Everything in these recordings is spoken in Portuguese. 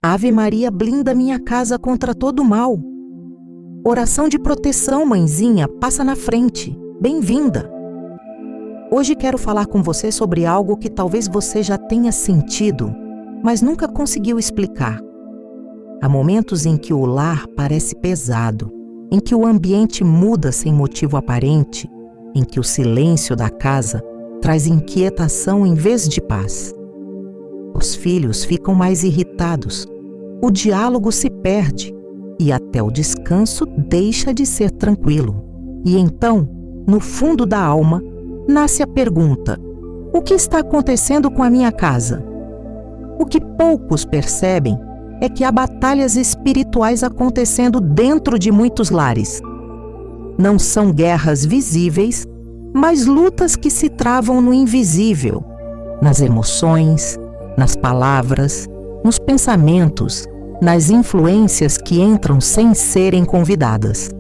Ave Maria blinda minha casa contra todo mal. Oração de proteção, mãezinha, passa na frente. Bem-vinda! Hoje quero falar com você sobre algo que talvez você já tenha sentido, mas nunca conseguiu explicar. Há momentos em que o lar parece pesado, em que o ambiente muda sem motivo aparente, em que o silêncio da casa traz inquietação em vez de paz. Os filhos ficam mais irritados, o diálogo se perde e até o descanso deixa de ser tranquilo. E então, no fundo da alma, nasce a pergunta: o que está acontecendo com a minha casa? O que poucos percebem é que há batalhas espirituais acontecendo dentro de muitos lares. Não são guerras visíveis, mas lutas que se travam no invisível, nas emoções, nas palavras, nos pensamentos, nas influências que entram sem serem convidadas.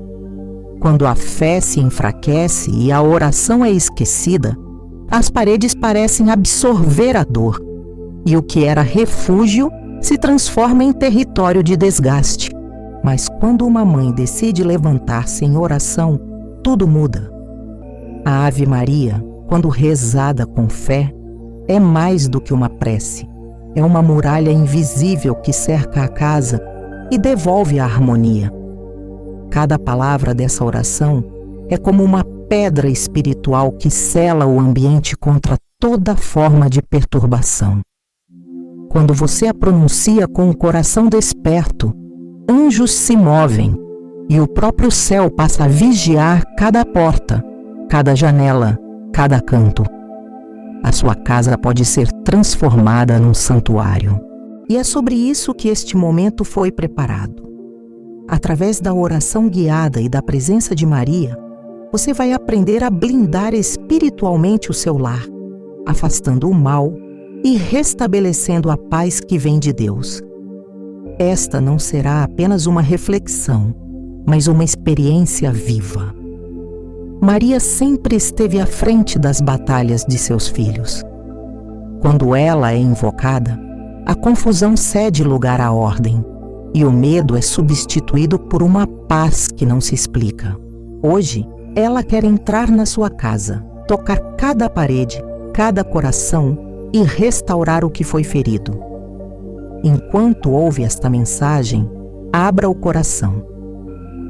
Quando a fé se enfraquece e a oração é esquecida, as paredes parecem absorver a dor, e o que era refúgio se transforma em território de desgaste. Mas quando uma mãe decide levantar-se em oração, tudo muda. A Ave Maria, quando rezada com fé, é mais do que uma prece. É uma muralha invisível que cerca a casa e devolve a harmonia. Cada palavra dessa oração é como uma pedra espiritual que sela o ambiente contra toda forma de perturbação. Quando você a pronuncia com o coração desperto, anjos se movem e o próprio céu passa a vigiar cada porta, cada janela, cada canto. A sua casa pode ser transformada num santuário. E é sobre isso que este momento foi preparado. Através da oração guiada e da presença de Maria, você vai aprender a blindar espiritualmente o seu lar, afastando o mal e restabelecendo a paz que vem de Deus. Esta não será apenas uma reflexão, mas uma experiência viva. Maria sempre esteve à frente das batalhas de seus filhos. Quando ela é invocada, a confusão cede lugar à ordem, e o medo é substituído por uma paz que não se explica. Hoje, ela quer entrar na sua casa, tocar cada parede, cada coração e restaurar o que foi ferido. Enquanto ouve esta mensagem, abra o coração.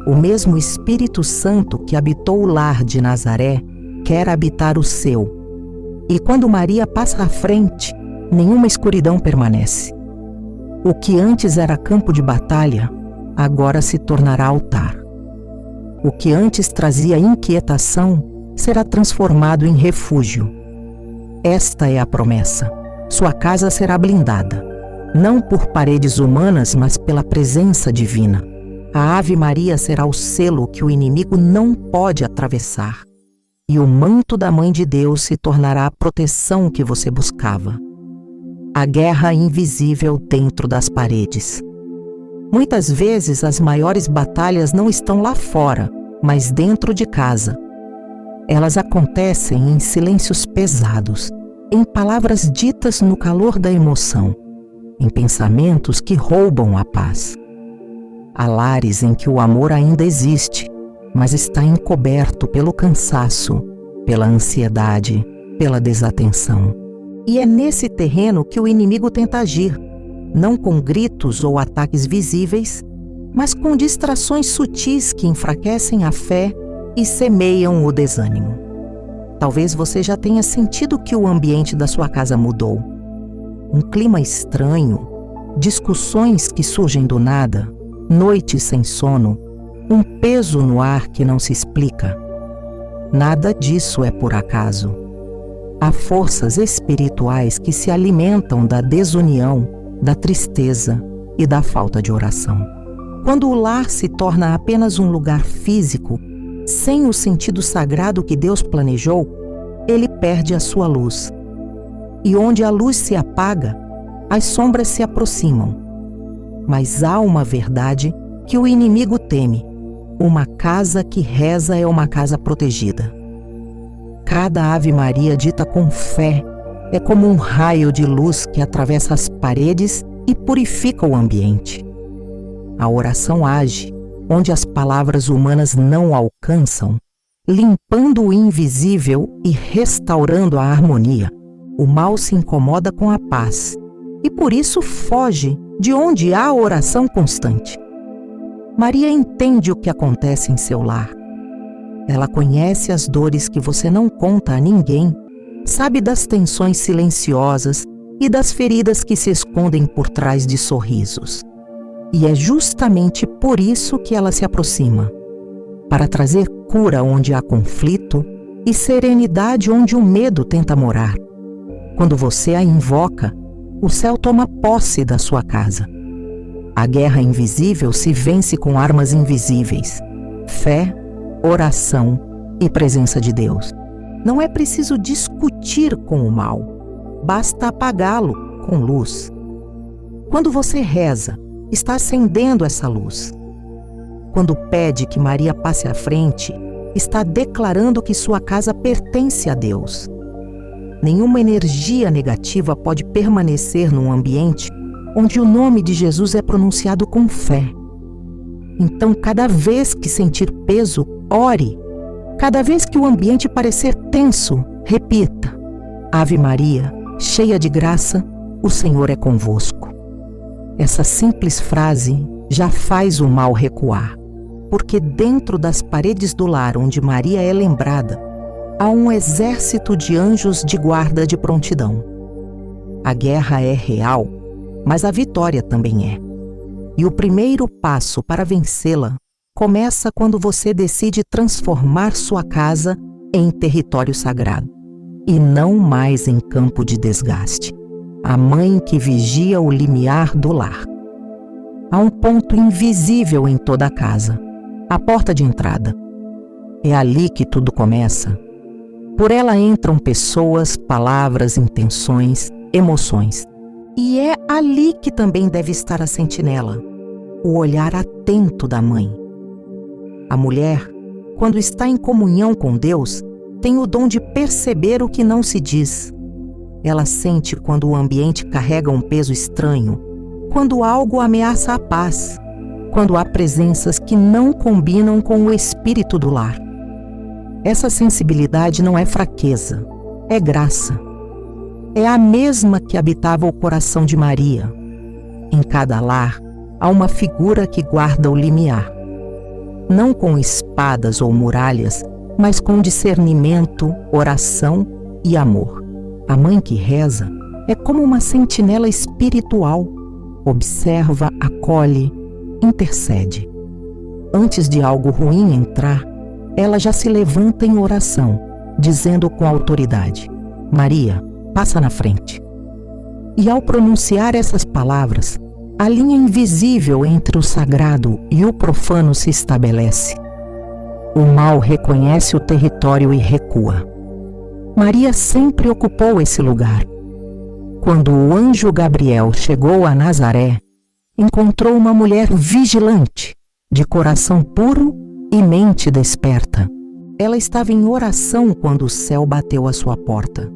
O mesmo Espírito Santo que habitou o lar de Nazaré quer habitar o seu. E quando Maria passa à frente, nenhuma escuridão permanece. O que antes era campo de batalha, agora se tornará altar. O que antes trazia inquietação, será transformado em refúgio. Esta é a promessa. Sua casa será blindada, não por paredes humanas, mas pela presença divina. A Ave Maria será o selo que o inimigo não pode atravessar. E o manto da Mãe de Deus se tornará a proteção que você buscava. A guerra invisível dentro das paredes. Muitas vezes as maiores batalhas não estão lá fora, mas dentro de casa. Elas acontecem em silêncios pesados, em palavras ditas no calor da emoção, em pensamentos que roubam a paz. Há lares em que o amor ainda existe, mas está encoberto pelo cansaço, pela ansiedade, pela desatenção. E é nesse terreno que o inimigo tenta agir, não com gritos ou ataques visíveis, mas com distrações sutis que enfraquecem a fé e semeiam o desânimo. Talvez você já tenha sentido que o ambiente da sua casa mudou. Um clima estranho, discussões que surgem do nada, noites sem sono, um peso no ar que não se explica. Nada disso é por acaso. Há forças espirituais que se alimentam da desunião, da tristeza e da falta de oração. Quando o lar se torna apenas um lugar físico, sem o sentido sagrado que Deus planejou, ele perde a sua luz. E onde a luz se apaga, as sombras se aproximam. Mas há uma verdade que o inimigo teme: uma casa que reza é uma casa protegida. Cada Ave Maria dita com fé é como um raio de luz que atravessa as paredes e purifica o ambiente. A oração age onde as palavras humanas não alcançam, limpando o invisível e restaurando a harmonia. O mal se incomoda com a paz e por isso foge de onde há oração constante. Maria entende o que acontece em seu lar. Ela conhece as dores que você não conta a ninguém, sabe das tensões silenciosas e das feridas que se escondem por trás de sorrisos. E é justamente por isso que ela se aproxima, para trazer cura onde há conflito e serenidade onde o medo tenta morar. Quando você a invoca, o céu toma posse da sua casa. A guerra invisível se vence com armas invisíveis: fé, oração e presença de Deus. Não é preciso discutir com o mal, basta apagá-lo com luz. Quando você reza, está acendendo essa luz. Quando pede que Maria passe à frente, está declarando que sua casa pertence a Deus. Nenhuma energia negativa pode permanecer num ambiente onde o nome de Jesus é pronunciado com fé. Então, cada vez que sentir peso, ore. Cada vez que o ambiente parecer tenso, repita: Ave Maria, cheia de graça, o Senhor é convosco. Essa simples frase já faz o mal recuar, porque dentro das paredes do lar onde Maria é lembrada, há um exército de anjos de guarda de prontidão. A guerra é real, mas a vitória também é. E o primeiro passo para vencê-la começa quando você decide transformar sua casa em território sagrado, e não mais em campo de desgaste. A mãe que vigia o limiar do lar. Há um ponto invisível em toda a casa, a porta de entrada. É ali que tudo começa. Por ela entram pessoas, palavras, intenções, emoções. E é ali que também deve estar a sentinela, o olhar atento da mãe. A mulher, quando está em comunhão com Deus, tem o dom de perceber o que não se diz. Ela sente quando o ambiente carrega um peso estranho, quando algo ameaça a paz, quando há presenças que não combinam com o espírito do lar. Essa sensibilidade não é fraqueza, é graça. É a mesma que habitava o coração de Maria. Em cada lar, há uma figura que guarda o limiar. Não com espadas ou muralhas, mas com discernimento, oração e amor. A mãe que reza é como uma sentinela espiritual. Observa, acolhe, intercede. Antes de algo ruim entrar, ela já se levanta em oração, dizendo com autoridade: Maria, passa na frente. E ao pronunciar essas palavras, a linha invisível entre o sagrado e o profano se estabelece. O mal reconhece o território e recua. Maria sempre ocupou esse lugar. Quando o anjo Gabriel chegou a Nazaré, encontrou uma mulher vigilante, de coração puro e mente desperta. Ela estava em oração quando o céu bateu à sua porta.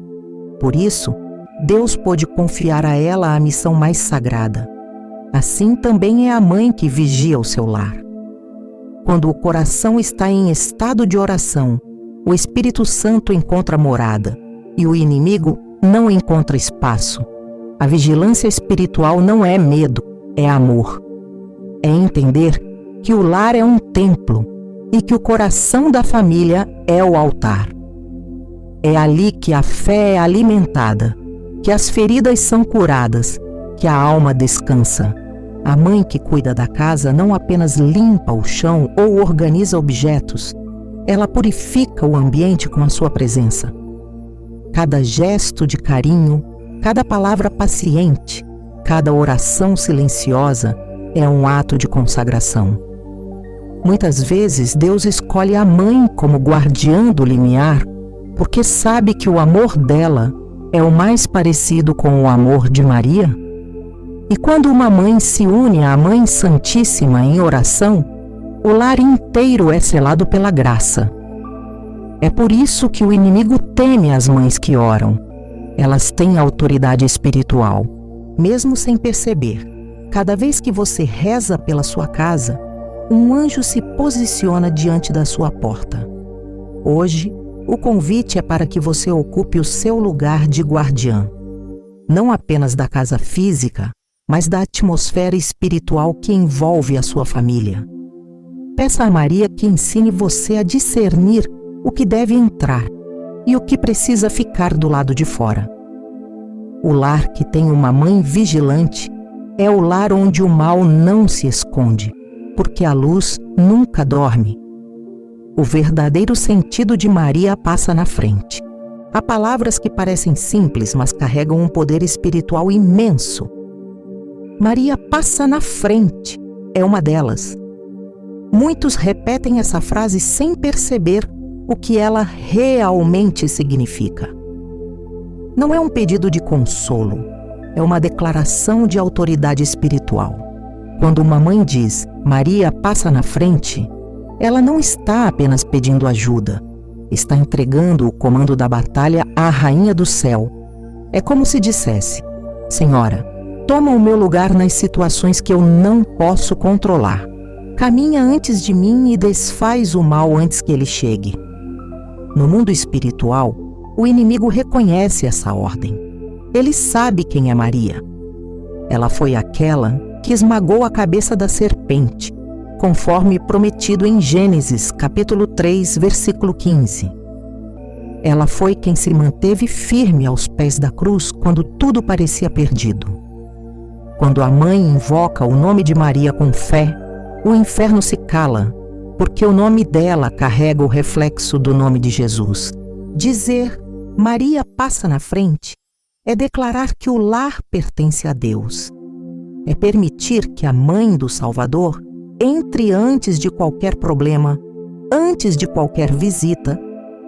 Por isso, Deus pôde confiar a ela a missão mais sagrada. Assim também é a mãe que vigia o seu lar. Quando o coração está em estado de oração, o Espírito Santo encontra morada e o inimigo não encontra espaço. A vigilância espiritual não é medo, é amor. É entender que o lar é um templo e que o coração da família é o altar. É ali que a fé é alimentada, que as feridas são curadas, que a alma descansa. A mãe que cuida da casa não apenas limpa o chão ou organiza objetos, ela purifica o ambiente com a sua presença. Cada gesto de carinho, cada palavra paciente, cada oração silenciosa é um ato de consagração. Muitas vezes Deus escolhe a mãe como guardiã do limiar, porque sabe que o amor dela é o mais parecido com o amor de Maria. E quando uma mãe se une à Mãe Santíssima em oração, o lar inteiro é selado pela graça. É por isso que o inimigo teme as mães que oram. Elas têm autoridade espiritual, mesmo sem perceber. Cada vez que você reza pela sua casa, um anjo se posiciona diante da sua porta. Hoje, o convite é para que você ocupe o seu lugar de guardiã, não apenas da casa física, mas da atmosfera espiritual que envolve a sua família. Peça a Maria que ensine você a discernir o que deve entrar e o que precisa ficar do lado de fora. O lar que tem uma mãe vigilante é o lar onde o mal não se esconde, porque a luz nunca dorme. O verdadeiro sentido de Maria passa na frente. Há palavras que parecem simples, mas carregam um poder espiritual imenso. Maria passa na frente é uma delas. Muitos repetem essa frase sem perceber o que ela realmente significa. Não é um pedido de consolo, é uma declaração de autoridade espiritual. Quando uma mãe diz, Maria passa na frente, ela não está apenas pedindo ajuda, está entregando o comando da batalha à Rainha do Céu. É como se dissesse, Senhora, toma o meu lugar nas situações que eu não posso controlar. Caminha antes de mim e desfaz o mal antes que ele chegue. No mundo espiritual, o inimigo reconhece essa ordem. Ele sabe quem é Maria. Ela foi aquela que esmagou a cabeça da serpente, conforme prometido em Gênesis, capítulo 3, versículo 15. Ela foi quem se manteve firme aos pés da cruz quando tudo parecia perdido. Quando a mãe invoca o nome de Maria com fé, o inferno se cala, porque o nome dela carrega o reflexo do nome de Jesus. Dizer Maria passa na frente é declarar que o lar pertence a Deus. É permitir que a mãe do Salvador entre antes de qualquer problema, antes de qualquer visita,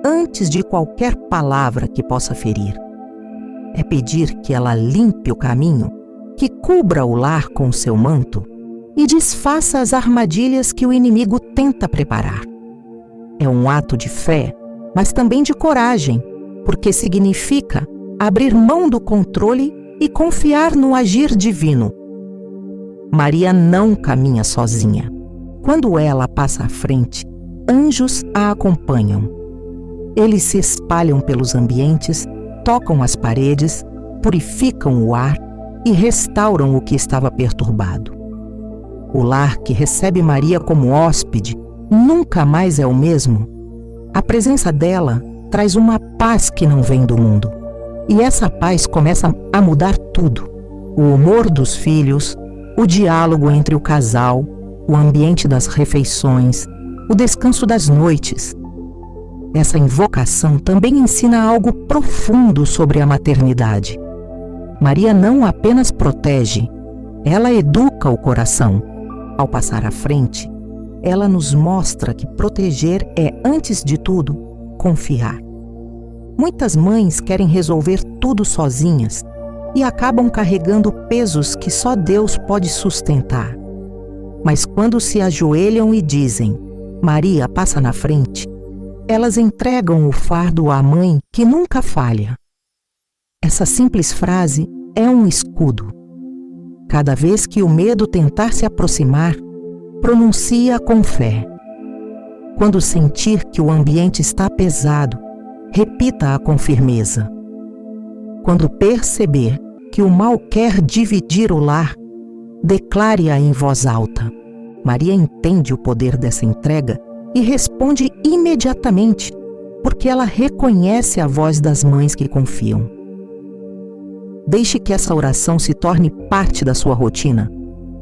antes de qualquer palavra que possa ferir. É pedir que ela limpe o caminho, que cubra o lar com seu manto e desfaça as armadilhas que o inimigo tenta preparar. É um ato de fé, mas também de coragem, porque significa abrir mão do controle e confiar no agir divino. Maria não caminha sozinha. Quando ela passa à frente, anjos a acompanham. Eles se espalham pelos ambientes, tocam as paredes, purificam o ar e restauram o que estava perturbado. O lar que recebe Maria como hóspede nunca mais é o mesmo. A presença dela traz uma paz que não vem do mundo. E essa paz começa a mudar tudo. O humor dos filhos, o diálogo entre o casal, o ambiente das refeições, o descanso das noites. Essa invocação também ensina algo profundo sobre a maternidade. Maria não apenas protege, ela educa o coração. Ao passar à frente, ela nos mostra que proteger é, antes de tudo, confiar. Muitas mães querem resolver tudo sozinhas e acabam carregando pesos que só Deus pode sustentar. Mas quando se ajoelham e dizem, Maria passa na frente, elas entregam o fardo à mãe que nunca falha. Essa simples frase é um escudo. Cada vez que o medo tentar se aproximar, pronuncia com fé. Quando sentir que o ambiente está pesado, repita-a com firmeza. Quando perceber que o mal quer dividir o lar, declare-a em voz alta. Maria entende o poder dessa entrega e responde imediatamente, porque ela reconhece a voz das mães que confiam. Deixe que essa oração se torne parte da sua rotina,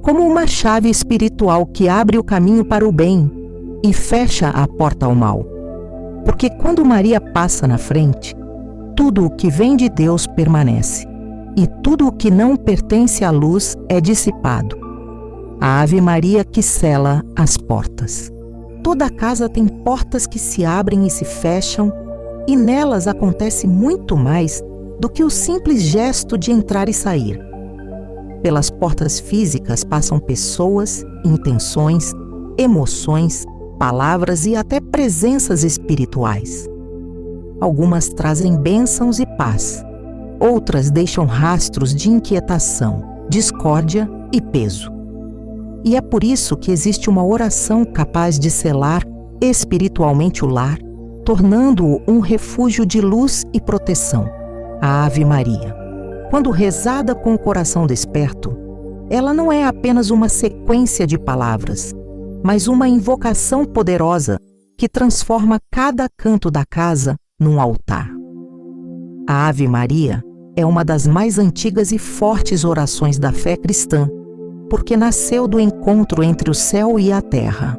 como uma chave espiritual que abre o caminho para o bem e fecha a porta ao mal. Porque quando Maria passa na frente, tudo o que vem de Deus permanece, e tudo o que não pertence à luz é dissipado. A Ave Maria que sela as portas. Toda casa tem portas que se abrem e se fecham, e nelas acontece muito mais do que o simples gesto de entrar e sair. Pelas portas físicas passam pessoas, intenções, emoções, palavras e até presenças espirituais. Algumas trazem bênçãos e paz, outras deixam rastros de inquietação, discórdia e peso. E é por isso que existe uma oração capaz de selar espiritualmente o lar, tornando-o um refúgio de luz e proteção, a Ave Maria. Quando rezada com o coração desperto, ela não é apenas uma sequência de palavras, mas uma invocação poderosa que transforma cada canto da casa num altar. A Ave Maria é uma das mais antigas e fortes orações da fé cristã, porque nasceu do encontro entre o céu e a terra.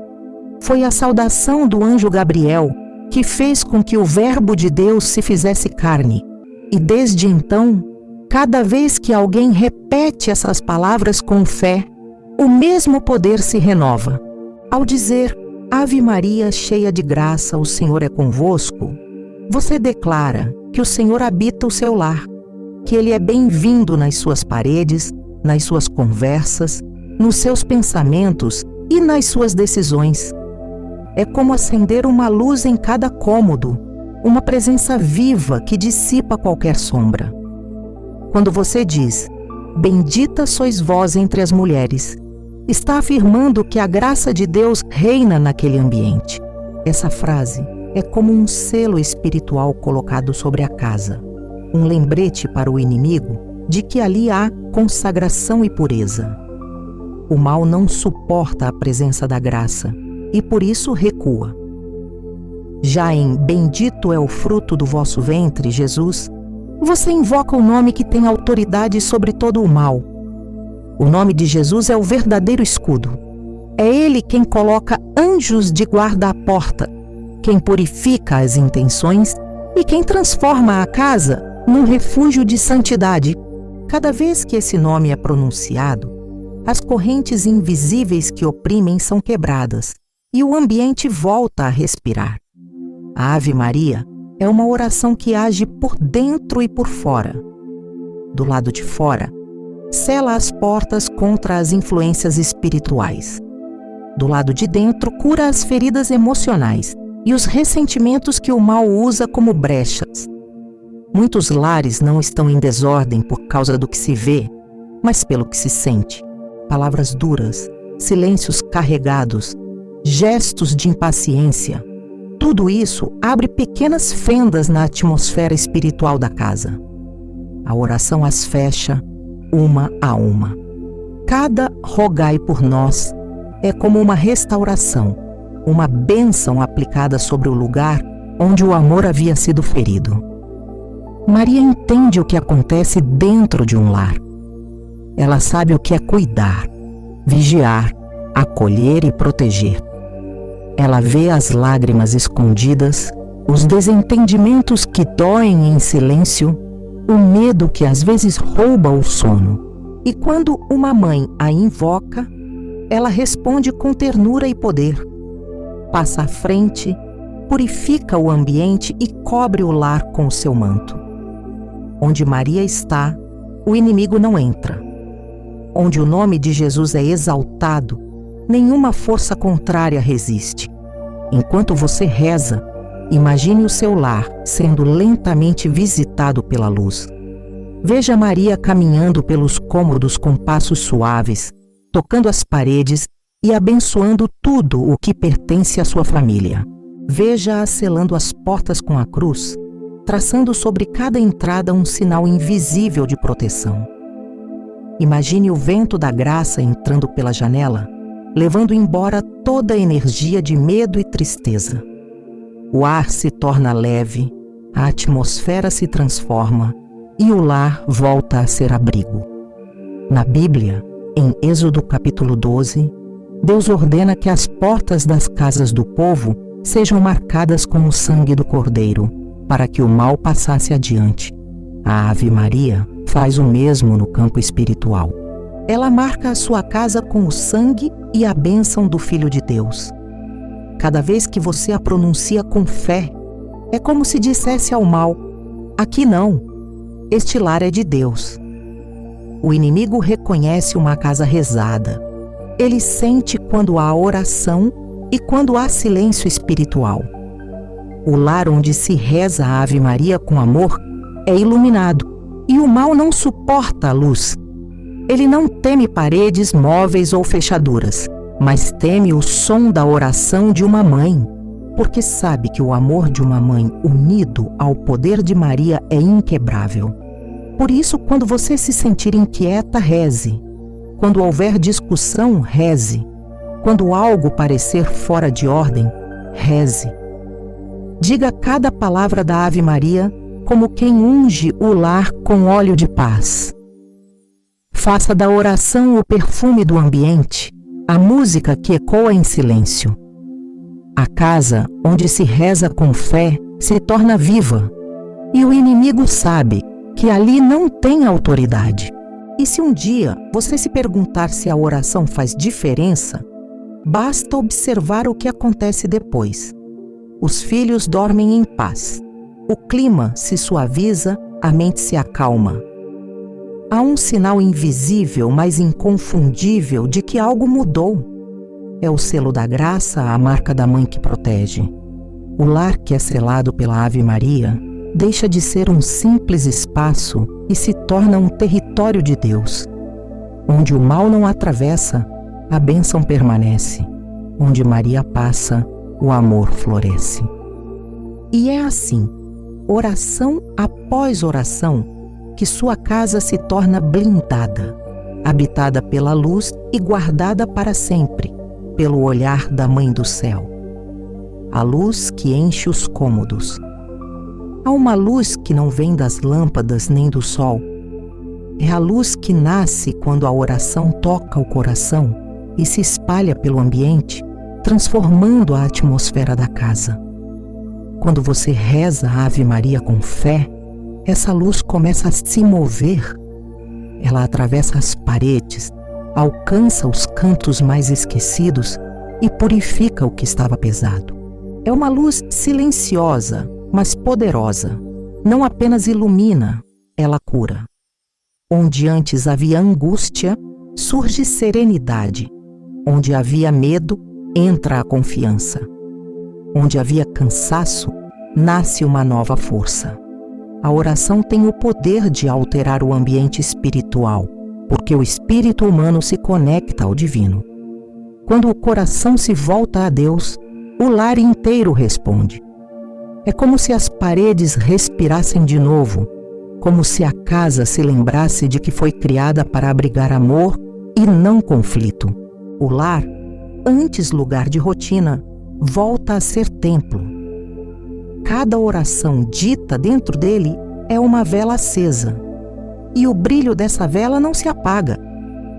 Foi a saudação do anjo Gabriel que fez com que o Verbo de Deus se fizesse carne, e desde então, cada vez que alguém repete essas palavras com fé, o mesmo poder se renova. Ao dizer, Ave Maria, cheia de graça, o Senhor é convosco, você declara que o Senhor habita o seu lar, que Ele é bem-vindo nas suas paredes, nas suas conversas, nos seus pensamentos e nas suas decisões. É como acender uma luz em cada cômodo, uma presença viva que dissipa qualquer sombra. Quando você diz, bendita sois vós entre as mulheres, está afirmando que a graça de Deus reina naquele ambiente. Essa frase é como um selo espiritual colocado sobre a casa, um lembrete para o inimigo de que ali há consagração e pureza. O mal não suporta a presença da graça e por isso recua. Já em Bendito é o fruto do vosso ventre, Jesus, você invoca o nome que tem autoridade sobre todo o mal. O nome de Jesus é o verdadeiro escudo. É Ele quem coloca anjos de guarda à porta, quem purifica as intenções e quem transforma a casa num refúgio de santidade. Cada vez que esse nome é pronunciado, as correntes invisíveis que oprimem são quebradas e o ambiente volta a respirar. A Ave Maria é uma oração que age por dentro e por fora. Do lado de fora, sela as portas contra as influências espirituais. Do lado de dentro, cura as feridas emocionais e os ressentimentos que o mal usa como brechas. Muitos lares não estão em desordem por causa do que se vê, mas pelo que se sente. Palavras duras, silêncios carregados, gestos de impaciência. Tudo isso abre pequenas fendas na atmosfera espiritual da casa. A oração as fecha, uma a uma. Cada rogai por nós é como uma restauração, uma bênção aplicada sobre o lugar onde o amor havia sido ferido. Maria entende o que acontece dentro de um lar. Ela sabe o que é cuidar, vigiar, acolher e proteger. Ela vê as lágrimas escondidas, os desentendimentos que doem em silêncio, o medo que às vezes rouba o sono. E quando uma mãe a invoca, ela responde com ternura e poder. Passa à frente, purifica o ambiente e cobre o lar com o seu manto. Onde Maria está, o inimigo não entra. Onde o nome de Jesus é exaltado, nenhuma força contrária resiste. Enquanto você reza, imagine o seu lar sendo lentamente visitado pela luz. Veja Maria caminhando pelos cômodos com passos suaves, tocando as paredes e abençoando tudo o que pertence à sua família. Veja-a selando as portas com a cruz, traçando sobre cada entrada um sinal invisível de proteção. Imagine o vento da graça entrando pela janela, levando embora toda a energia de medo e tristeza. O ar se torna leve, a atmosfera se transforma e o lar volta a ser abrigo. Na Bíblia, em Êxodo capítulo 12, Deus ordena que as portas das casas do povo sejam marcadas com o sangue do Cordeiro, para que o mal passasse adiante. A Ave Maria faz o mesmo no campo espiritual. Ela marca a sua casa com o sangue e a bênção do Filho de Deus. Cada vez que você a pronuncia com fé, é como se dissesse ao mal: aqui não, este lar é de Deus. O inimigo reconhece uma casa rezada. Ele sente quando há oração e quando há silêncio espiritual. O lar onde se reza a Ave Maria com amor é iluminado e o mal não suporta a luz. Ele não teme paredes, móveis ou fechaduras, mas teme o som da oração de uma mãe, porque sabe que o amor de uma mãe unido ao poder de Maria é inquebrável. Por isso, quando você se sentir inquieta, reze. Quando houver discussão, reze. Quando algo parecer fora de ordem, reze. Diga cada palavra da Ave Maria como quem unge o lar com óleo de paz. Faça da oração o perfume do ambiente, a música que ecoa em silêncio. A casa onde se reza com fé se torna viva, e o inimigo sabe que ali não tem autoridade. E se um dia você se perguntar se a oração faz diferença, basta observar o que acontece depois. Os filhos dormem em paz, o clima se suaviza, a mente se acalma. Há um sinal invisível, mas inconfundível, de que algo mudou. É o selo da graça, a marca da mãe que protege. O lar que é selado pela Ave Maria deixa de ser um simples espaço e se torna um território de Deus. Onde o mal não atravessa, a bênção permanece. Onde Maria passa, o amor floresce. E é assim, oração após oração, que sua casa se torna blindada, habitada pela luz e guardada para sempre, pelo olhar da Mãe do Céu. A luz que enche os cômodos. Há uma luz que não vem das lâmpadas nem do sol. É a luz que nasce quando a oração toca o coração e se espalha pelo ambiente, transformando a atmosfera da casa. Quando você reza a Ave Maria com fé, essa luz começa a se mover. Ela atravessa as paredes, alcança os cantos mais esquecidos e purifica o que estava pesado. É uma luz silenciosa, mas poderosa. Não apenas ilumina, ela cura. Onde antes havia angústia, surge serenidade. Onde havia medo, entra a confiança. Onde havia cansaço, nasce uma nova força. A oração tem o poder de alterar o ambiente espiritual, porque o espírito humano se conecta ao divino. Quando o coração se volta a Deus, o lar inteiro responde. É como se as paredes respirassem de novo, como se a casa se lembrasse de que foi criada para abrigar amor e não conflito. O lar, antes lugar de rotina, volta a ser templo. Cada oração dita dentro dele é uma vela acesa. E o brilho dessa vela não se apaga.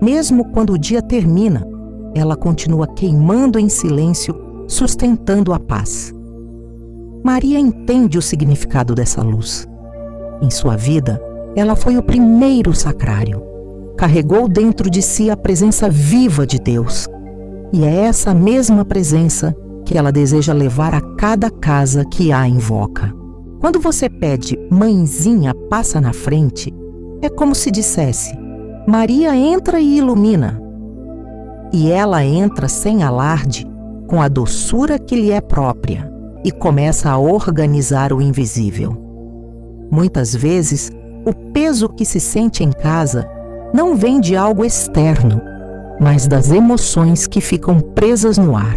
Mesmo quando o dia termina, ela continua queimando em silêncio, sustentando a paz. Maria entende o significado dessa luz. Em sua vida, ela foi o primeiro sacrário. Carregou dentro de si a presença viva de Deus. E é essa mesma presença que ela deseja levar a cada casa que a invoca. Quando você pede "Mãezinha, passa na frente", é como se dissesse: Maria entra e ilumina. E ela entra sem alarde, com a doçura que lhe é própria, e começa a organizar o invisível. Muitas vezes, o peso que se sente em casa não vem de algo externo, mas das emoções que ficam presas no ar.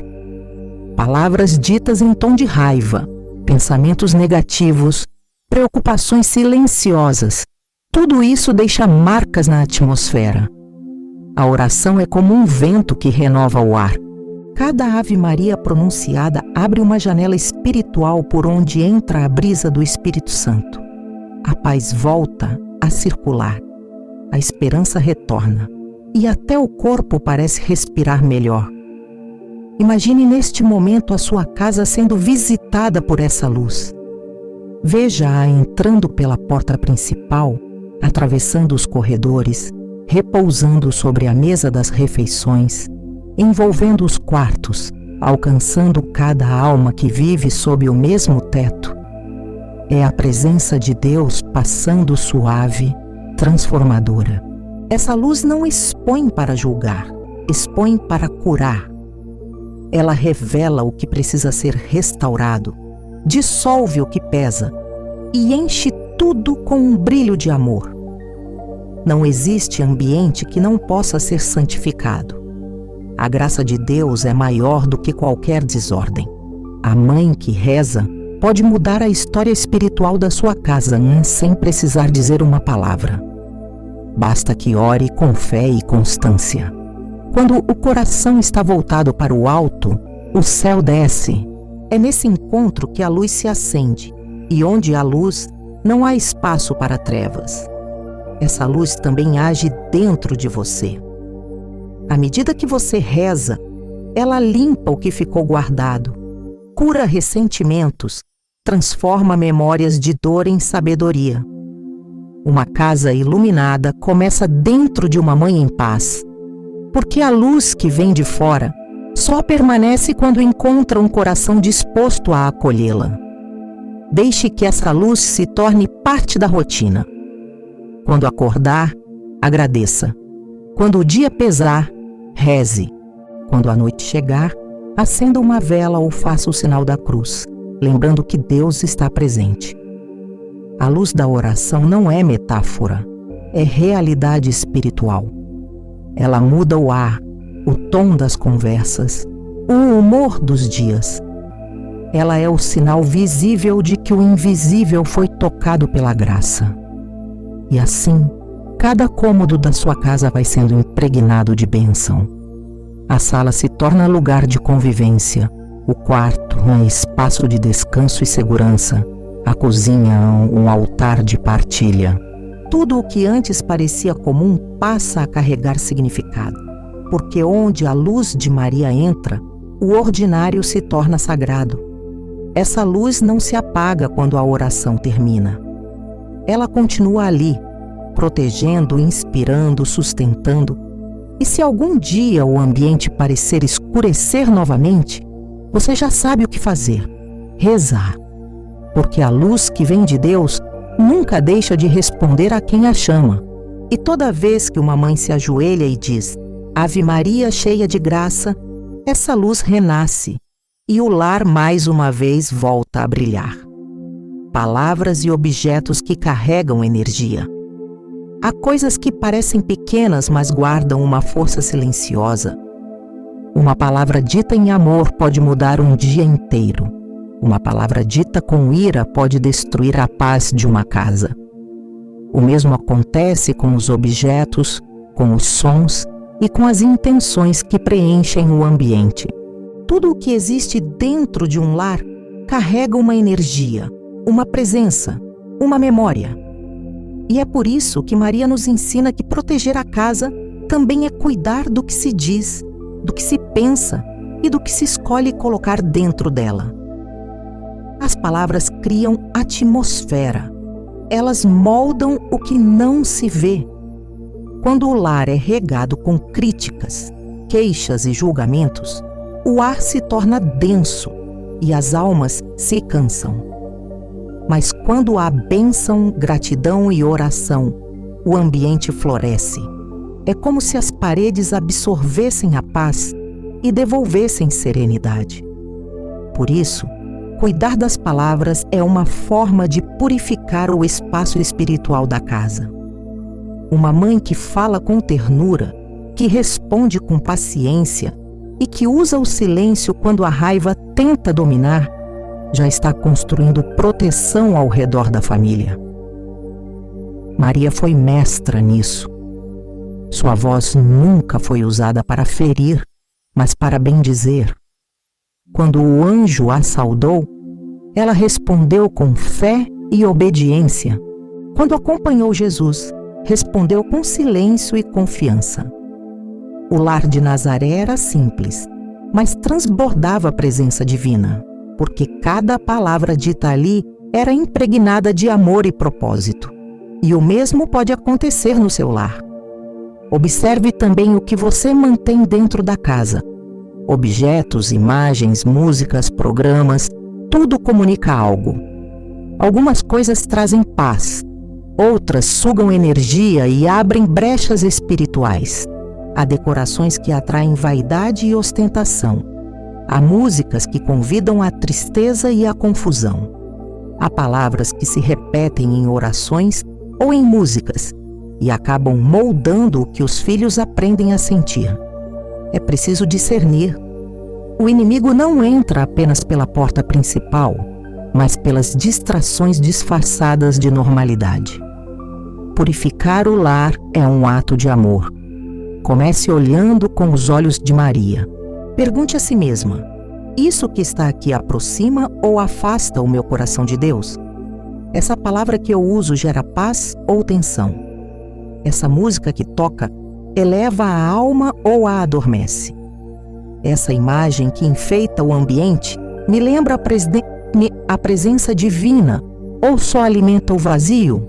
Palavras ditas em tom de raiva, pensamentos negativos, preocupações silenciosas, tudo isso deixa marcas na atmosfera. A oração é como um vento que renova o ar. Cada Ave Maria pronunciada abre uma janela espiritual por onde entra a brisa do Espírito Santo. A paz volta a circular, a esperança retorna e até o corpo parece respirar melhor. Imagine neste momento a sua casa sendo visitada por essa luz. Veja-a entrando pela porta principal, atravessando os corredores, repousando sobre a mesa das refeições, envolvendo os quartos, alcançando cada alma que vive sob o mesmo teto. É a presença de Deus passando suave, transformadora. Essa luz não expõe para julgar, expõe para curar. Ela revela o que precisa ser restaurado, dissolve o que pesa e enche tudo com um brilho de amor. Não existe ambiente que não possa ser santificado. A graça de Deus é maior do que qualquer desordem. A mãe que reza pode mudar a história espiritual da sua casa sem precisar dizer uma palavra. Basta que ore com fé e constância. Quando o coração está voltado para o alto, o céu desce. É nesse encontro que a luz se acende, e onde há luz, não há espaço para trevas. Essa luz também age dentro de você. À medida que você reza, ela limpa o que ficou guardado, cura ressentimentos, transforma memórias de dor em sabedoria. Uma casa iluminada começa dentro de uma mãe em paz, porque a luz que vem de fora só permanece quando encontra um coração disposto a acolhê-la. Deixe que essa luz se torne parte da rotina. Quando acordar, agradeça. Quando o dia pesar, reze. Quando a noite chegar, acenda uma vela ou faça o sinal da cruz, lembrando que Deus está presente. A luz da oração não é metáfora, é realidade espiritual. Ela muda o ar, o tom das conversas, o humor dos dias. Ela é o sinal visível de que o invisível foi tocado pela graça. E assim, cada cômodo da sua casa vai sendo impregnado de bênção. A sala se torna lugar de convivência, o quarto um espaço de descanso e segurança, a cozinha um altar de partilha. Tudo o que antes parecia comum passa a carregar significado, porque onde a luz de Maria entra, o ordinário se torna sagrado. Essa luz não se apaga quando a oração termina. Ela continua ali, protegendo, inspirando, sustentando. E se algum dia o ambiente parecer escurecer novamente, você já sabe o que fazer: rezar. Porque a luz que vem de Deus nunca deixa de responder a quem a chama. E toda vez que uma mãe se ajoelha e diz: Ave Maria, cheia de graça, essa luz renasce e o lar mais uma vez volta a brilhar. Palavras e objetos que carregam energia. Há coisas que parecem pequenas, mas guardam uma força silenciosa. Uma palavra dita em amor pode mudar um dia inteiro. Uma palavra dita com ira pode destruir a paz de uma casa. O mesmo acontece com os objetos, com os sons e com as intenções que preenchem o ambiente. Tudo o que existe dentro de um lar carrega uma energia, uma presença, uma memória. E é por isso que Maria nos ensina que proteger a casa também é cuidar do que se diz, do que se pensa e do que se escolhe colocar dentro dela. As palavras criam atmosfera. Elas moldam o que não se vê. Quando o lar é regado com críticas, queixas e julgamentos, o ar se torna denso e as almas se cansam. Mas quando há bênção, gratidão e oração, o ambiente floresce. É como se as paredes absorvessem a paz e devolvessem serenidade. Por isso, cuidar das palavras é uma forma de purificar o espaço espiritual da casa. Uma mãe que fala com ternura, que responde com paciência e que usa o silêncio quando a raiva tenta dominar, já está construindo proteção ao redor da família. Maria foi mestra nisso. Sua voz nunca foi usada para ferir, mas para bendizer. Quando o anjo a saudou, ela respondeu com fé e obediência. Quando acompanhou Jesus, respondeu com silêncio e confiança. O lar de Nazaré era simples, mas transbordava a presença divina, porque cada palavra dita ali era impregnada de amor e propósito. E o mesmo pode acontecer no seu lar. Observe também o que você mantém dentro da casa. Objetos, imagens, músicas, programas, tudo comunica algo. Algumas coisas trazem paz, outras sugam energia e abrem brechas espirituais. Há decorações que atraem vaidade e ostentação. Há músicas que convidam à tristeza e à confusão. Há palavras que se repetem em orações ou em músicas, e acabam moldando o que os filhos aprendem a sentir. É preciso discernir. O inimigo não entra apenas pela porta principal, mas pelas distrações disfarçadas de normalidade. Purificar o lar é um ato de amor. Comece olhando com os olhos de Maria. Pergunte a si mesma: isso que está aqui aproxima ou afasta o meu coração de Deus? Essa palavra que eu uso gera paz ou tensão? Essa música que toca eleva a alma ou a adormece? Essa imagem que enfeita o ambiente me lembra a presença divina ou só alimenta o vazio?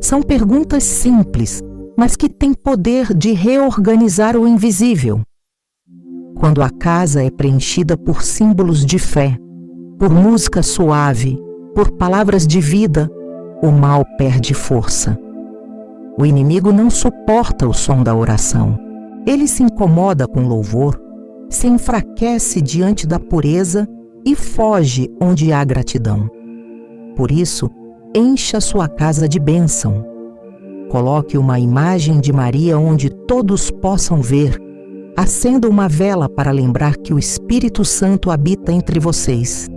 São perguntas simples, mas que têm poder de reorganizar o invisível. Quando a casa é preenchida por símbolos de fé, por música suave, por palavras de vida, o mal perde força. O inimigo não suporta o som da oração. Ele se incomoda com louvor, se enfraquece diante da pureza e foge onde há gratidão. Por isso, encha sua casa de bênção. Coloque uma imagem de Maria onde todos possam ver. Acenda uma vela para lembrar que o Espírito Santo habita entre vocês.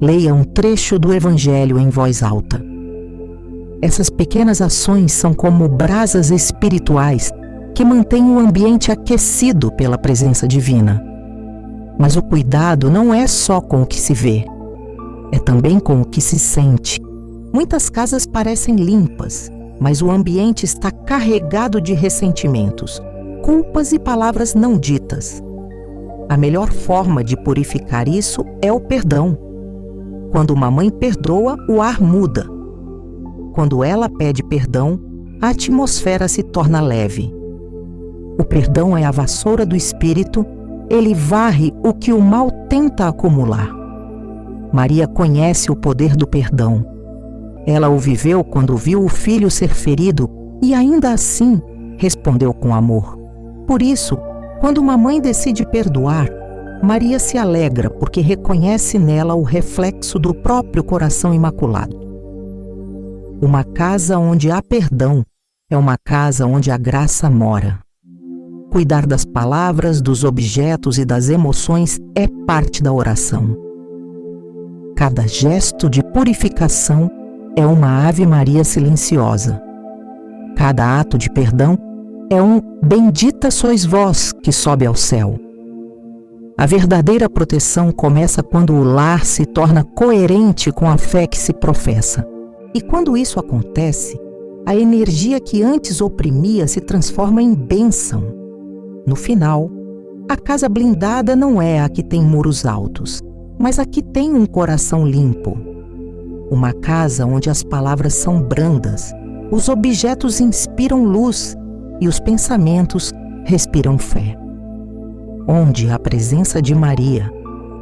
Leia um trecho do Evangelho em voz alta. Essas pequenas ações são como brasas espirituais que mantêm o ambiente aquecido pela presença divina. Mas o cuidado não é só com o que se vê, é também com o que se sente. Muitas casas parecem limpas, mas o ambiente está carregado de ressentimentos, culpas e palavras não ditas. A melhor forma de purificar isso é o perdão. Quando uma mãe perdoa, o ar muda. Quando ela pede perdão, a atmosfera se torna leve. O perdão é a vassoura do Espírito, ele varre o que o mal tenta acumular. Maria conhece o poder do perdão. Ela o viveu quando viu o filho ser ferido e ainda assim respondeu com amor. Por isso, quando uma mãe decide perdoar, Maria se alegra porque reconhece nela o reflexo do próprio coração imaculado. Uma casa onde há perdão é uma casa onde a graça mora. Cuidar das palavras, dos objetos e das emoções é parte da oração. Cada gesto de purificação é uma Ave Maria silenciosa. Cada ato de perdão é um Bendita sois vós que sobe ao céu. A verdadeira proteção começa quando o lar se torna coerente com a fé que se professa. E quando isso acontece, a energia que antes oprimia se transforma em bênção. No final, a casa blindada não é a que tem muros altos, mas a que tem um coração limpo. Uma casa onde as palavras são brandas, os objetos inspiram luz e os pensamentos respiram fé. Onde a presença de Maria,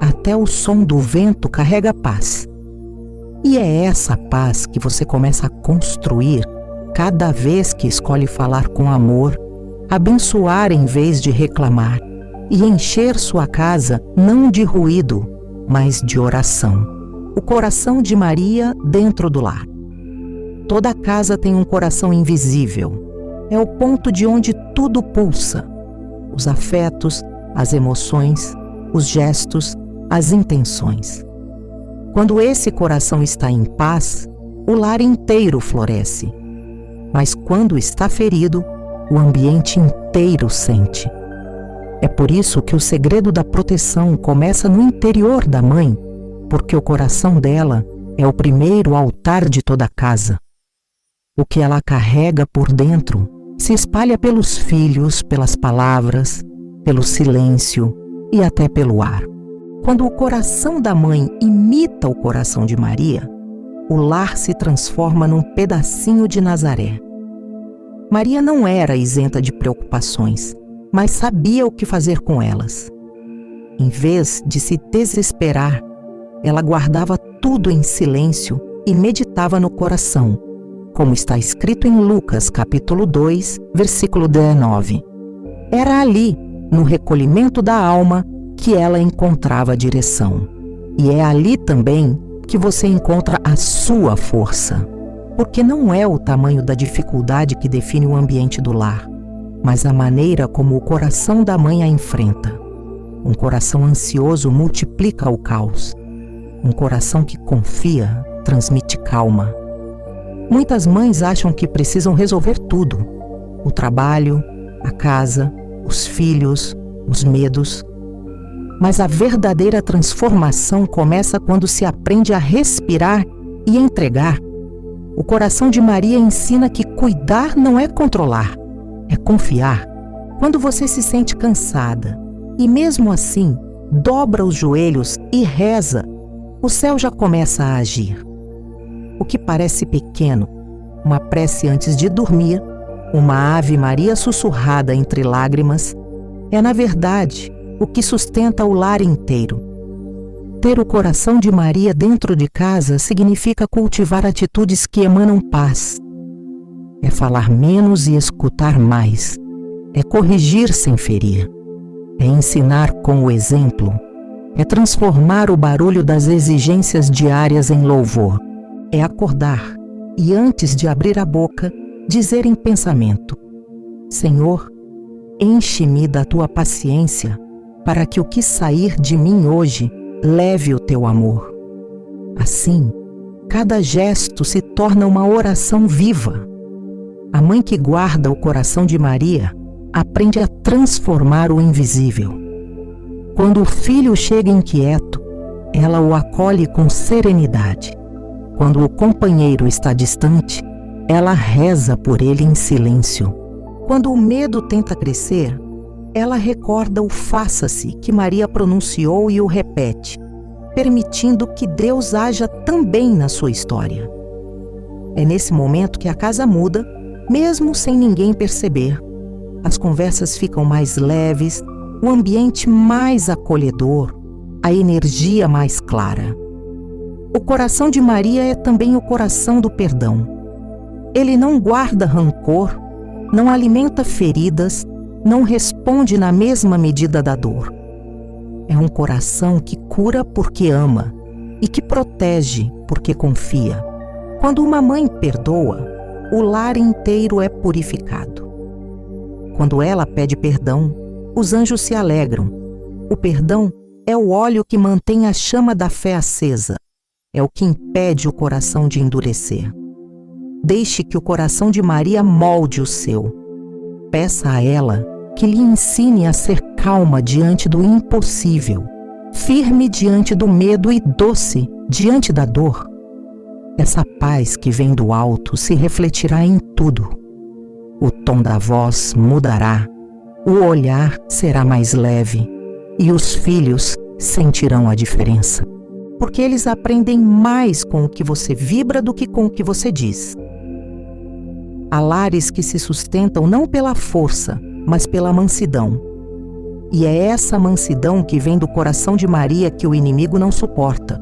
até o som do vento carrega paz. E é essa paz que você começa a construir cada vez que escolhe falar com amor, abençoar em vez de reclamar e encher sua casa não de ruído, mas de oração. O coração de Maria dentro do lar. Toda casa tem um coração invisível. É o ponto de onde tudo pulsa. Os afetos, as emoções, os gestos, as intenções. Quando esse coração está em paz, o lar inteiro floresce. Mas quando está ferido, o ambiente inteiro sente. É por isso que o segredo da proteção começa no interior da mãe, porque o coração dela é o primeiro altar de toda a casa. O que ela carrega por dentro se espalha pelos filhos, pelas palavras, pelo silêncio e até pelo ar. Quando o coração da mãe imita o coração de Maria, o lar se transforma num pedacinho de Nazaré. Maria não era isenta de preocupações, mas sabia o que fazer com elas. Em vez de se desesperar, ela guardava tudo em silêncio e meditava no coração, como está escrito em Lucas, capítulo 2, versículo 19. Era ali, no recolhimento da alma, que ela encontrava a direção. E é ali também que você encontra a sua força. Porque não é o tamanho da dificuldade que define o ambiente do lar, mas a maneira como o coração da mãe a enfrenta. Um coração ansioso multiplica o caos. Um coração que confia transmite calma. Muitas mães acham que precisam resolver tudo: o trabalho, a casa, os filhos, os medos. Mas a verdadeira transformação começa quando se aprende a respirar e entregar. O coração de Maria ensina que cuidar não é controlar, é confiar. Quando você se sente cansada e mesmo assim dobra os joelhos e reza, o céu já começa a agir. O que parece pequeno, uma prece antes de dormir, uma Ave Maria sussurrada entre lágrimas, é na verdade o que sustenta o lar inteiro. Ter o coração de Maria dentro de casa significa cultivar atitudes que emanam paz. É falar menos e escutar mais. É corrigir sem ferir. É ensinar com o exemplo. É transformar o barulho das exigências diárias em louvor. É acordar e, antes de abrir a boca, dizer em pensamento: Senhor, enche-me da tua paciência, para que o que sair de mim hoje leve o teu amor. Assim, cada gesto se torna uma oração viva. A mãe que guarda o coração de Maria aprende a transformar o invisível. Quando o filho chega inquieto, ela o acolhe com serenidade. Quando o companheiro está distante, ela reza por ele em silêncio. Quando o medo tenta crescer, ela recorda o faça-se que Maria pronunciou e o repete, permitindo que Deus haja também na sua história. É nesse momento que a casa muda, mesmo sem ninguém perceber. As conversas ficam mais leves, o ambiente mais acolhedor, a energia mais clara. O coração de Maria é também o coração do perdão. Ele não guarda rancor, não alimenta feridas, não responde na mesma medida da dor. É um coração que cura porque ama e que protege porque confia. Quando uma mãe perdoa, o lar inteiro é purificado. Quando ela pede perdão, os anjos se alegram. O perdão é o óleo que mantém a chama da fé acesa. É o que impede o coração de endurecer. Deixe que o coração de Maria molde o seu. Peça a ela que lhe ensine a ser calma diante do impossível, firme diante do medo e doce diante da dor. Essa paz que vem do alto se refletirá em tudo. O tom da voz mudará, o olhar será mais leve e os filhos sentirão a diferença. Porque eles aprendem mais com o que você vibra do que com o que você diz. Há lares que se sustentam não pela força, mas pela mansidão. E é essa mansidão que vem do coração de Maria que o inimigo não suporta.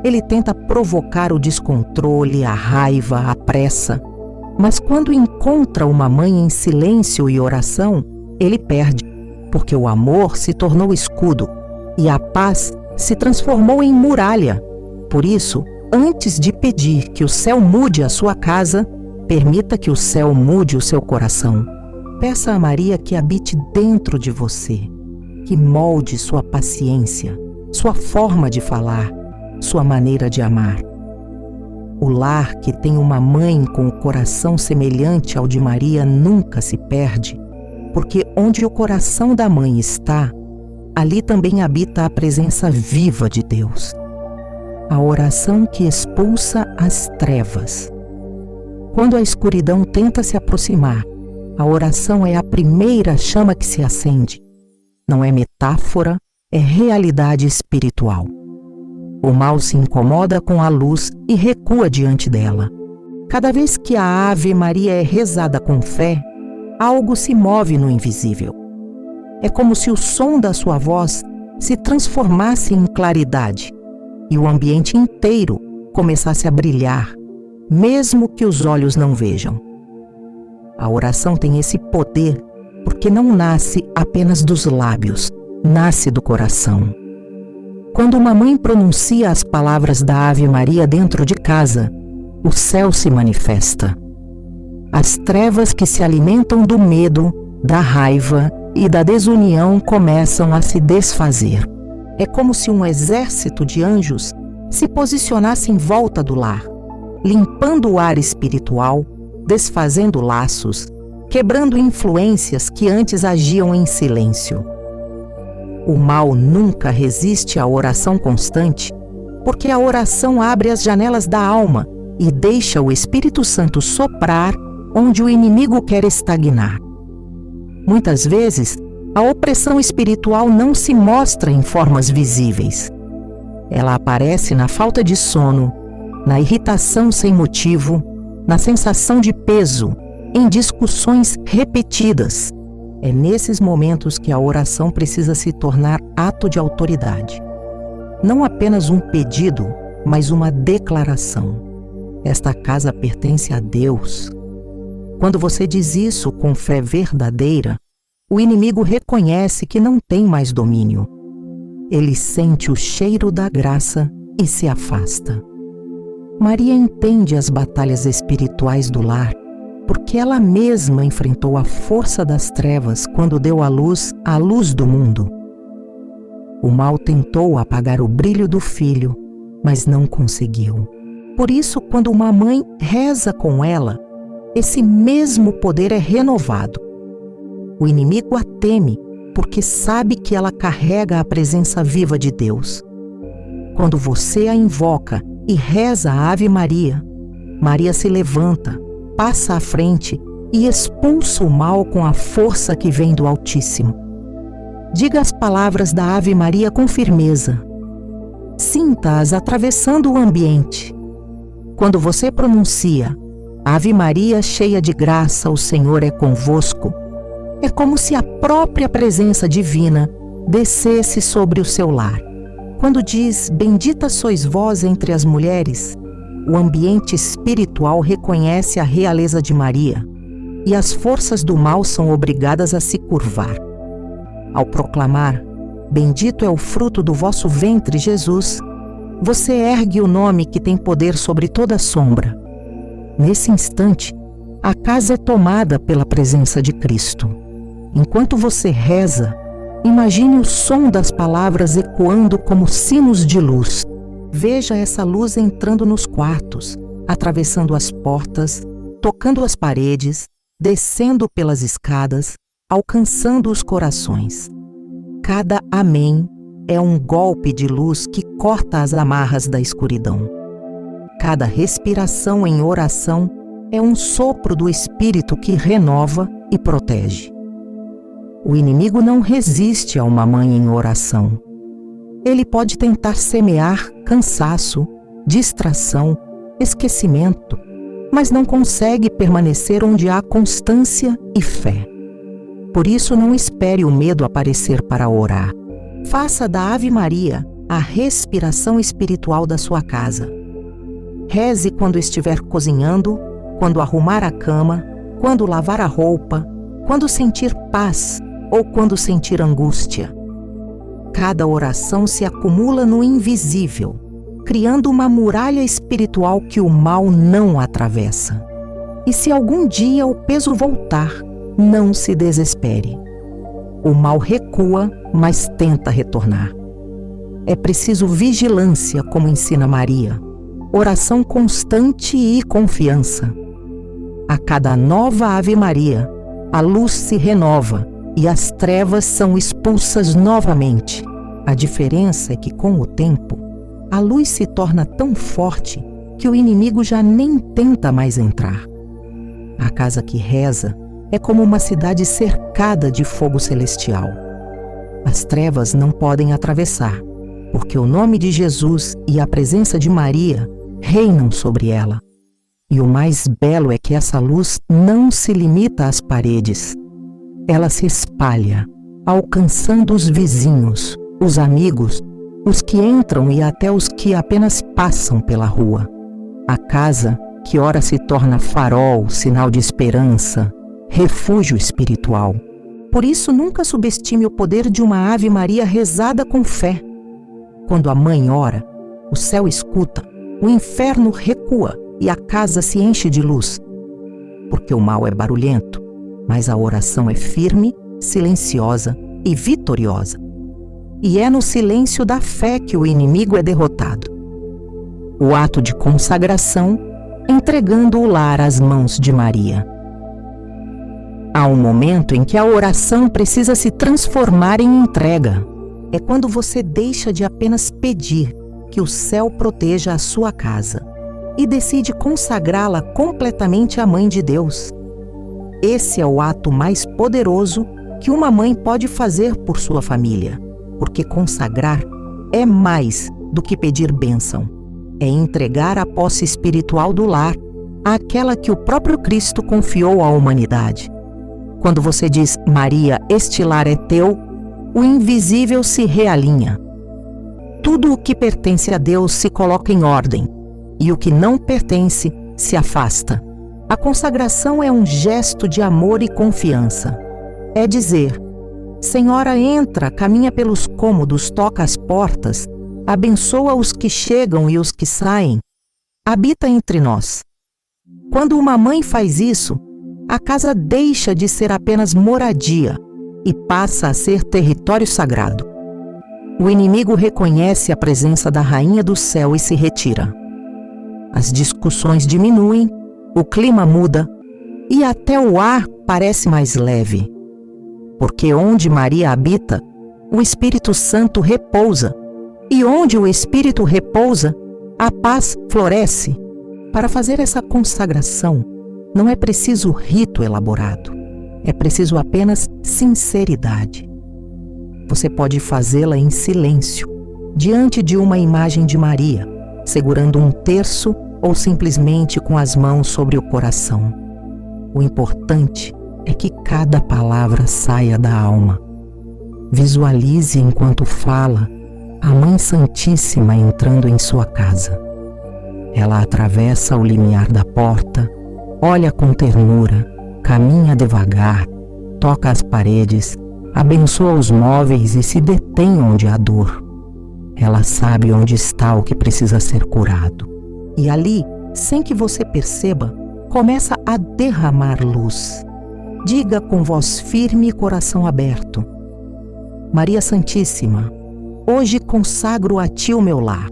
Ele tenta provocar o descontrole, a raiva, a pressa. Mas quando encontra uma mãe em silêncio e oração, ele perde, porque o amor se tornou escudo e a paz se transformou em muralha. Por isso, antes de pedir que o céu mude a sua casa, permita que o céu mude o seu coração. Peça a Maria que habite dentro de você, que molde sua paciência, sua forma de falar, sua maneira de amar. O lar que tem uma mãe com o coração semelhante ao de Maria nunca se perde, porque onde o coração da mãe está, ali também habita a presença viva de Deus. A oração que expulsa as trevas. Quando a escuridão tenta se aproximar, a oração é a primeira chama que se acende. Não é metáfora, é realidade espiritual. O mal se incomoda com a luz e recua diante dela. Cada vez que a Ave Maria é rezada com fé, algo se move no invisível. É como se o som da sua voz se transformasse em claridade e o ambiente inteiro começasse a brilhar, mesmo que os olhos não vejam. A oração tem esse poder porque não nasce apenas dos lábios, nasce do coração. Quando uma mãe pronuncia as palavras da Ave Maria dentro de casa, o céu se manifesta. As trevas que se alimentam do medo, da raiva e da desunião começam a se desfazer. É como se um exército de anjos se posicionasse em volta do lar, limpando o ar espiritual, desfazendo laços, quebrando influências que antes agiam em silêncio. O mal nunca resiste à oração constante, porque a oração abre as janelas da alma e deixa o Espírito Santo soprar onde o inimigo quer estagnar. Muitas vezes, a opressão espiritual não se mostra em formas visíveis. Ela aparece na falta de sono, na irritação sem motivo, na sensação de peso, em discussões repetidas. É nesses momentos que a oração precisa se tornar ato de autoridade. Não apenas um pedido, mas uma declaração. Esta casa pertence a Deus. Quando você diz isso com fé verdadeira, o inimigo reconhece que não tem mais domínio. Ele sente o cheiro da graça e se afasta. Maria entende as batalhas espirituais do lar, porque ela mesma enfrentou a força das trevas quando deu à luz a luz do mundo. O mal tentou apagar o brilho do filho, mas não conseguiu. Por isso, quando uma mãe reza com ela, esse mesmo poder é renovado. O inimigo a teme, porque sabe que ela carrega a presença viva de Deus. Quando você a invoca e reza a Ave Maria, Maria se levanta, passa à frente e expulsa o mal com a força que vem do Altíssimo. Diga as palavras da Ave Maria com firmeza. Sinta-as atravessando o ambiente. Quando você pronuncia Ave Maria, cheia de graça, o Senhor é convosco, é como se a própria presença divina descesse sobre o seu lar. Quando diz Bendita sois vós entre as mulheres, o ambiente espiritual reconhece a realeza de Maria e as forças do mal são obrigadas a se curvar. Ao proclamar Bendito é o fruto do vosso ventre, Jesus, você ergue o nome que tem poder sobre toda sombra. Nesse instante, a casa é tomada pela presença de Cristo. Enquanto você reza, imagine o som das palavras ecoando como sinos de luz. Veja essa luz entrando nos quartos, atravessando as portas, tocando as paredes, descendo pelas escadas, alcançando os corações. Cada amém é um golpe de luz que corta as amarras da escuridão. Cada respiração em oração é um sopro do Espírito que renova e protege. O inimigo não resiste a uma mãe em oração. Ele pode tentar semear cansaço, distração, esquecimento, mas não consegue permanecer onde há constância e fé. Por isso, não espere o medo aparecer para orar. Faça da Ave Maria a respiração espiritual da sua casa. Reze quando estiver cozinhando, quando arrumar a cama, quando lavar a roupa, quando sentir paz ou quando sentir angústia. Cada oração se acumula no invisível, criando uma muralha espiritual que o mal não atravessa. E se algum dia o peso voltar, não se desespere. O mal recua, mas tenta retornar. É preciso vigilância, como ensina Maria, oração constante e confiança. A cada nova Ave Maria, a luz se renova e as trevas são expulsas novamente. A diferença é que, com o tempo, a luz se torna tão forte que o inimigo já nem tenta mais entrar. A casa que reza é como uma cidade cercada de fogo celestial. As trevas não podem atravessar, porque o nome de Jesus e a presença de Maria reinam sobre ela. E o mais belo é que essa luz não se limita às paredes. Ela se espalha, alcançando os vizinhos, os amigos, os que entram e até os que apenas passam pela rua. A casa, que ora se torna farol, sinal de esperança, refúgio espiritual. Por isso, nunca subestime o poder de uma Ave Maria rezada com fé. Quando a mãe ora, o céu escuta, o inferno recua e a casa se enche de luz. Porque o mal é barulhento, mas a oração é firme, silenciosa e vitoriosa. E é no silêncio da fé que o inimigo é derrotado. O ato de consagração, entregando o lar às mãos de Maria. Há um momento em que a oração precisa se transformar em entrega. É quando você deixa de apenas pedir que o céu proteja a sua casa e decide consagrá-la completamente à Mãe de Deus. Esse é o ato mais poderoso que uma mãe pode fazer por sua família, porque consagrar é mais do que pedir bênção. É entregar a posse espiritual do lar àquela que o próprio Cristo confiou à humanidade. Quando você diz, Maria, este lar é teu, o invisível se realinha. Tudo o que pertence a Deus se coloca em ordem, e o que não pertence se afasta. A consagração é um gesto de amor e confiança. É dizer, Senhora, entra, caminha pelos cômodos, toca as portas, abençoa os que chegam e os que saem, habita entre nós. Quando uma mãe faz isso, a casa deixa de ser apenas moradia e passa a ser território sagrado. O inimigo reconhece a presença da Rainha do Céu e se retira. As discussões diminuem, o clima muda e até o ar parece mais leve. Porque onde Maria habita, o Espírito Santo repousa. E onde o Espírito repousa, a paz floresce. Para fazer essa consagração, não é preciso rito elaborado. É preciso apenas sinceridade. Você pode fazê-la em silêncio, diante de uma imagem de Maria, segurando um terço ou simplesmente com as mãos sobre o coração. O importante é que cada palavra saia da alma. Visualize enquanto fala a Mãe Santíssima entrando em sua casa. Ela atravessa o limiar da porta, olha com ternura, caminha devagar, toca as paredes, abençoa os móveis e se detém onde há dor. Ela sabe onde está o que precisa ser curado. E ali, sem que você perceba, começa a derramar luz. Diga com voz firme e coração aberto: Maria Santíssima, hoje consagro a Ti o meu lar.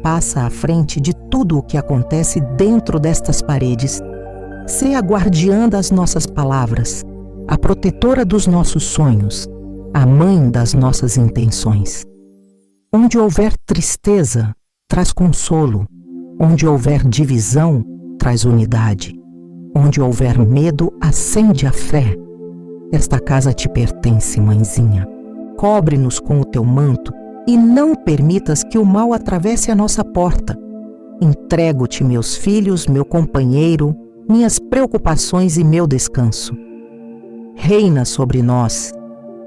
Passa à frente de tudo o que acontece dentro destas paredes. Sê a guardiã das nossas palavras, a protetora dos nossos sonhos, a mãe das nossas intenções. Onde houver tristeza, traz consolo. Onde houver divisão, traz unidade. Onde houver medo, acende a fé. Esta casa te pertence, mãezinha. Cobre-nos com o teu manto e não permitas que o mal atravesse a nossa porta. Entrego-te meus filhos, meu companheiro, minhas preocupações e meu descanso. Reina sobre nós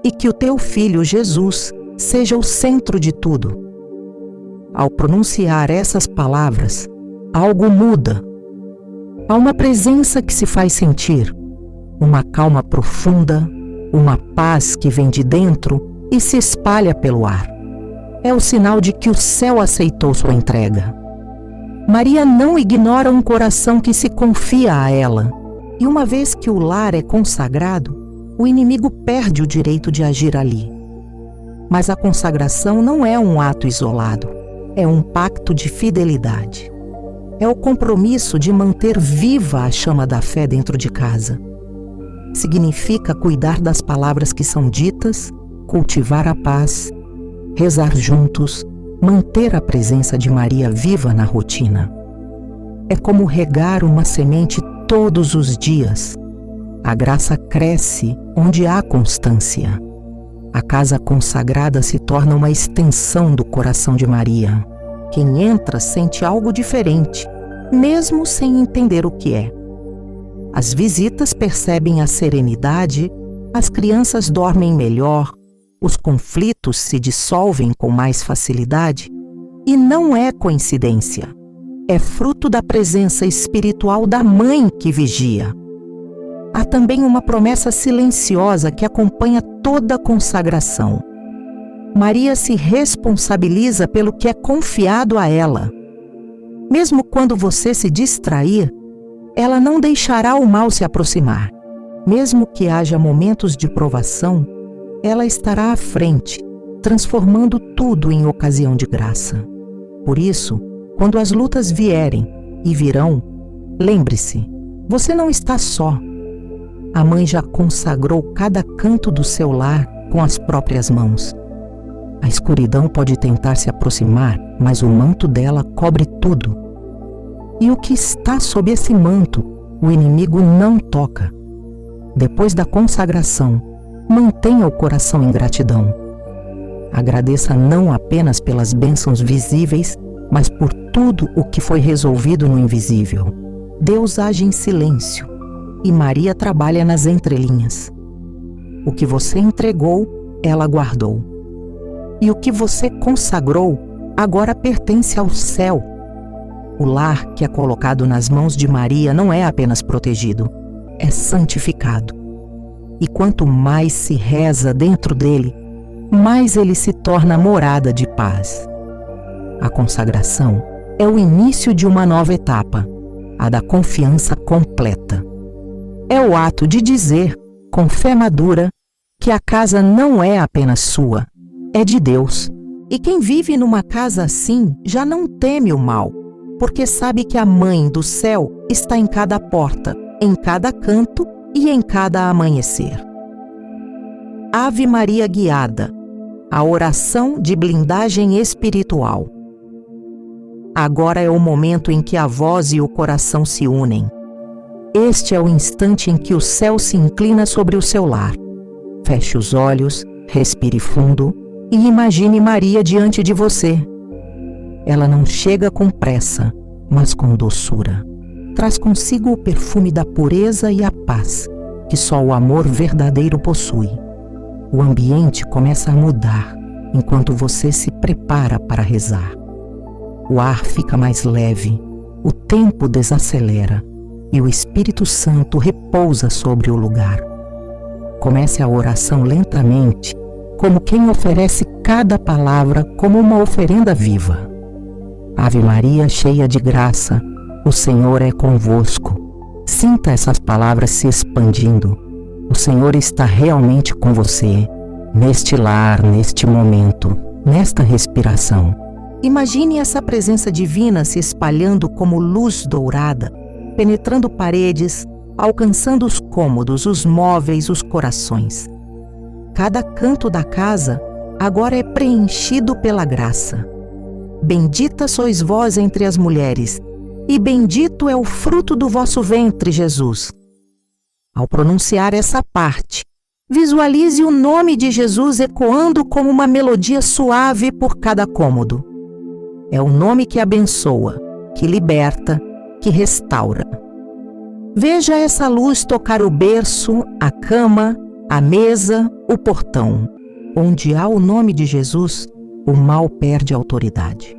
e que o teu Filho Jesus seja o centro de tudo. Ao pronunciar essas palavras, algo muda. Há uma presença que se faz sentir, uma calma profunda, uma paz que vem de dentro e se espalha pelo ar. É o sinal de que o céu aceitou sua entrega. Maria não ignora um coração que se confia a ela. E uma vez que o lar é consagrado, o inimigo perde o direito de agir ali. Mas a consagração não é um ato isolado, é um pacto de fidelidade. É o compromisso de manter viva a chama da fé dentro de casa. Significa cuidar das palavras que são ditas, cultivar a paz, rezar juntos, manter a presença de Maria viva na rotina. É como regar uma semente todos os dias. A graça cresce onde há constância. A casa consagrada se torna uma extensão do coração de Maria. Quem entra sente algo diferente, mesmo sem entender o que é. As visitas percebem a serenidade, as crianças dormem melhor, os conflitos se dissolvem com mais facilidade. E não é coincidência. É fruto da presença espiritual da Mãe que vigia. Há também uma promessa silenciosa que acompanha toda a consagração. Maria se responsabiliza pelo que é confiado a ela. Mesmo quando você se distrair, ela não deixará o mal se aproximar. Mesmo que haja momentos de provação, ela estará à frente, transformando tudo em ocasião de graça. Por isso, quando as lutas vierem e virão, lembre-se, você não está só. A mãe já consagrou cada canto do seu lar com as próprias mãos. A escuridão pode tentar se aproximar, mas o manto dela cobre tudo. E o que está sob esse manto, o inimigo não toca. Depois da consagração, mantenha o coração em gratidão. Agradeça não apenas pelas bênçãos visíveis, mas por tudo o que foi resolvido no invisível. Deus age em silêncio e Maria trabalha nas entrelinhas. O que você entregou, ela guardou. E o que você consagrou, agora pertence ao céu. O lar que é colocado nas mãos de Maria não é apenas protegido, é santificado. E quanto mais se reza dentro dele, mais ele se torna morada de paz. A consagração é o início de uma nova etapa, a da confiança completa. É o ato de dizer, com fé madura, que a casa não é apenas sua, é de Deus. E quem vive numa casa assim já não teme o mal, porque sabe que a Mãe do Céu está em cada porta, em cada canto e em cada amanhecer. Ave Maria guiada, a oração de blindagem espiritual. Agora é o momento em que a voz e o coração se unem. Este é o instante em que o céu se inclina sobre o seu lar. Feche os olhos, respire fundo e imagine Maria diante de você. Ela não chega com pressa, mas com doçura. Traz consigo o perfume da pureza e a paz, que só o amor verdadeiro possui. O ambiente começa a mudar, enquanto você se prepara para rezar. O ar fica mais leve, o tempo desacelera e o Espírito Santo repousa sobre o lugar. Comece a oração lentamente, como quem oferece cada palavra como uma oferenda viva. Ave Maria, cheia de graça, o Senhor é convosco. Sinta essas palavras se expandindo. O Senhor está realmente com você, neste lar, neste momento, nesta respiração. Imagine essa presença divina se espalhando como luz dourada, penetrando paredes, alcançando os cômodos, os móveis, os corações. Cada canto da casa agora é preenchido pela graça. Bendita sois vós entre as mulheres, e bendito é o fruto do vosso ventre, Jesus. Ao pronunciar essa parte, visualize o nome de Jesus ecoando como uma melodia suave por cada cômodo. É o nome que abençoa, que liberta, que restaura. Veja essa luz tocar o berço, a cama, a mesa, o portão. Onde há o nome de Jesus, o mal perde autoridade.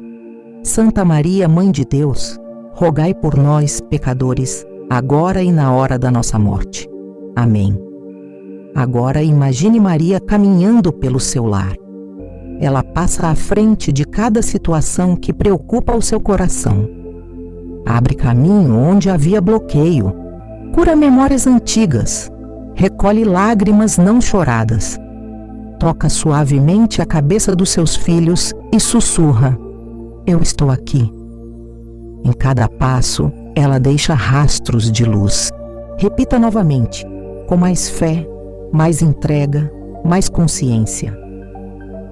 Santa Maria, Mãe de Deus, rogai por nós, pecadores, agora e na hora da nossa morte. Amém. Agora imagine Maria caminhando pelo seu lar. Ela passa à frente de cada situação que preocupa o seu coração. Abre caminho onde havia bloqueio, cura memórias antigas, recolhe lágrimas não choradas. Toca suavemente a cabeça dos seus filhos e sussurra: eu estou aqui. Em cada passo, ela deixa rastros de luz. Repita novamente, com mais fé, mais entrega, mais consciência.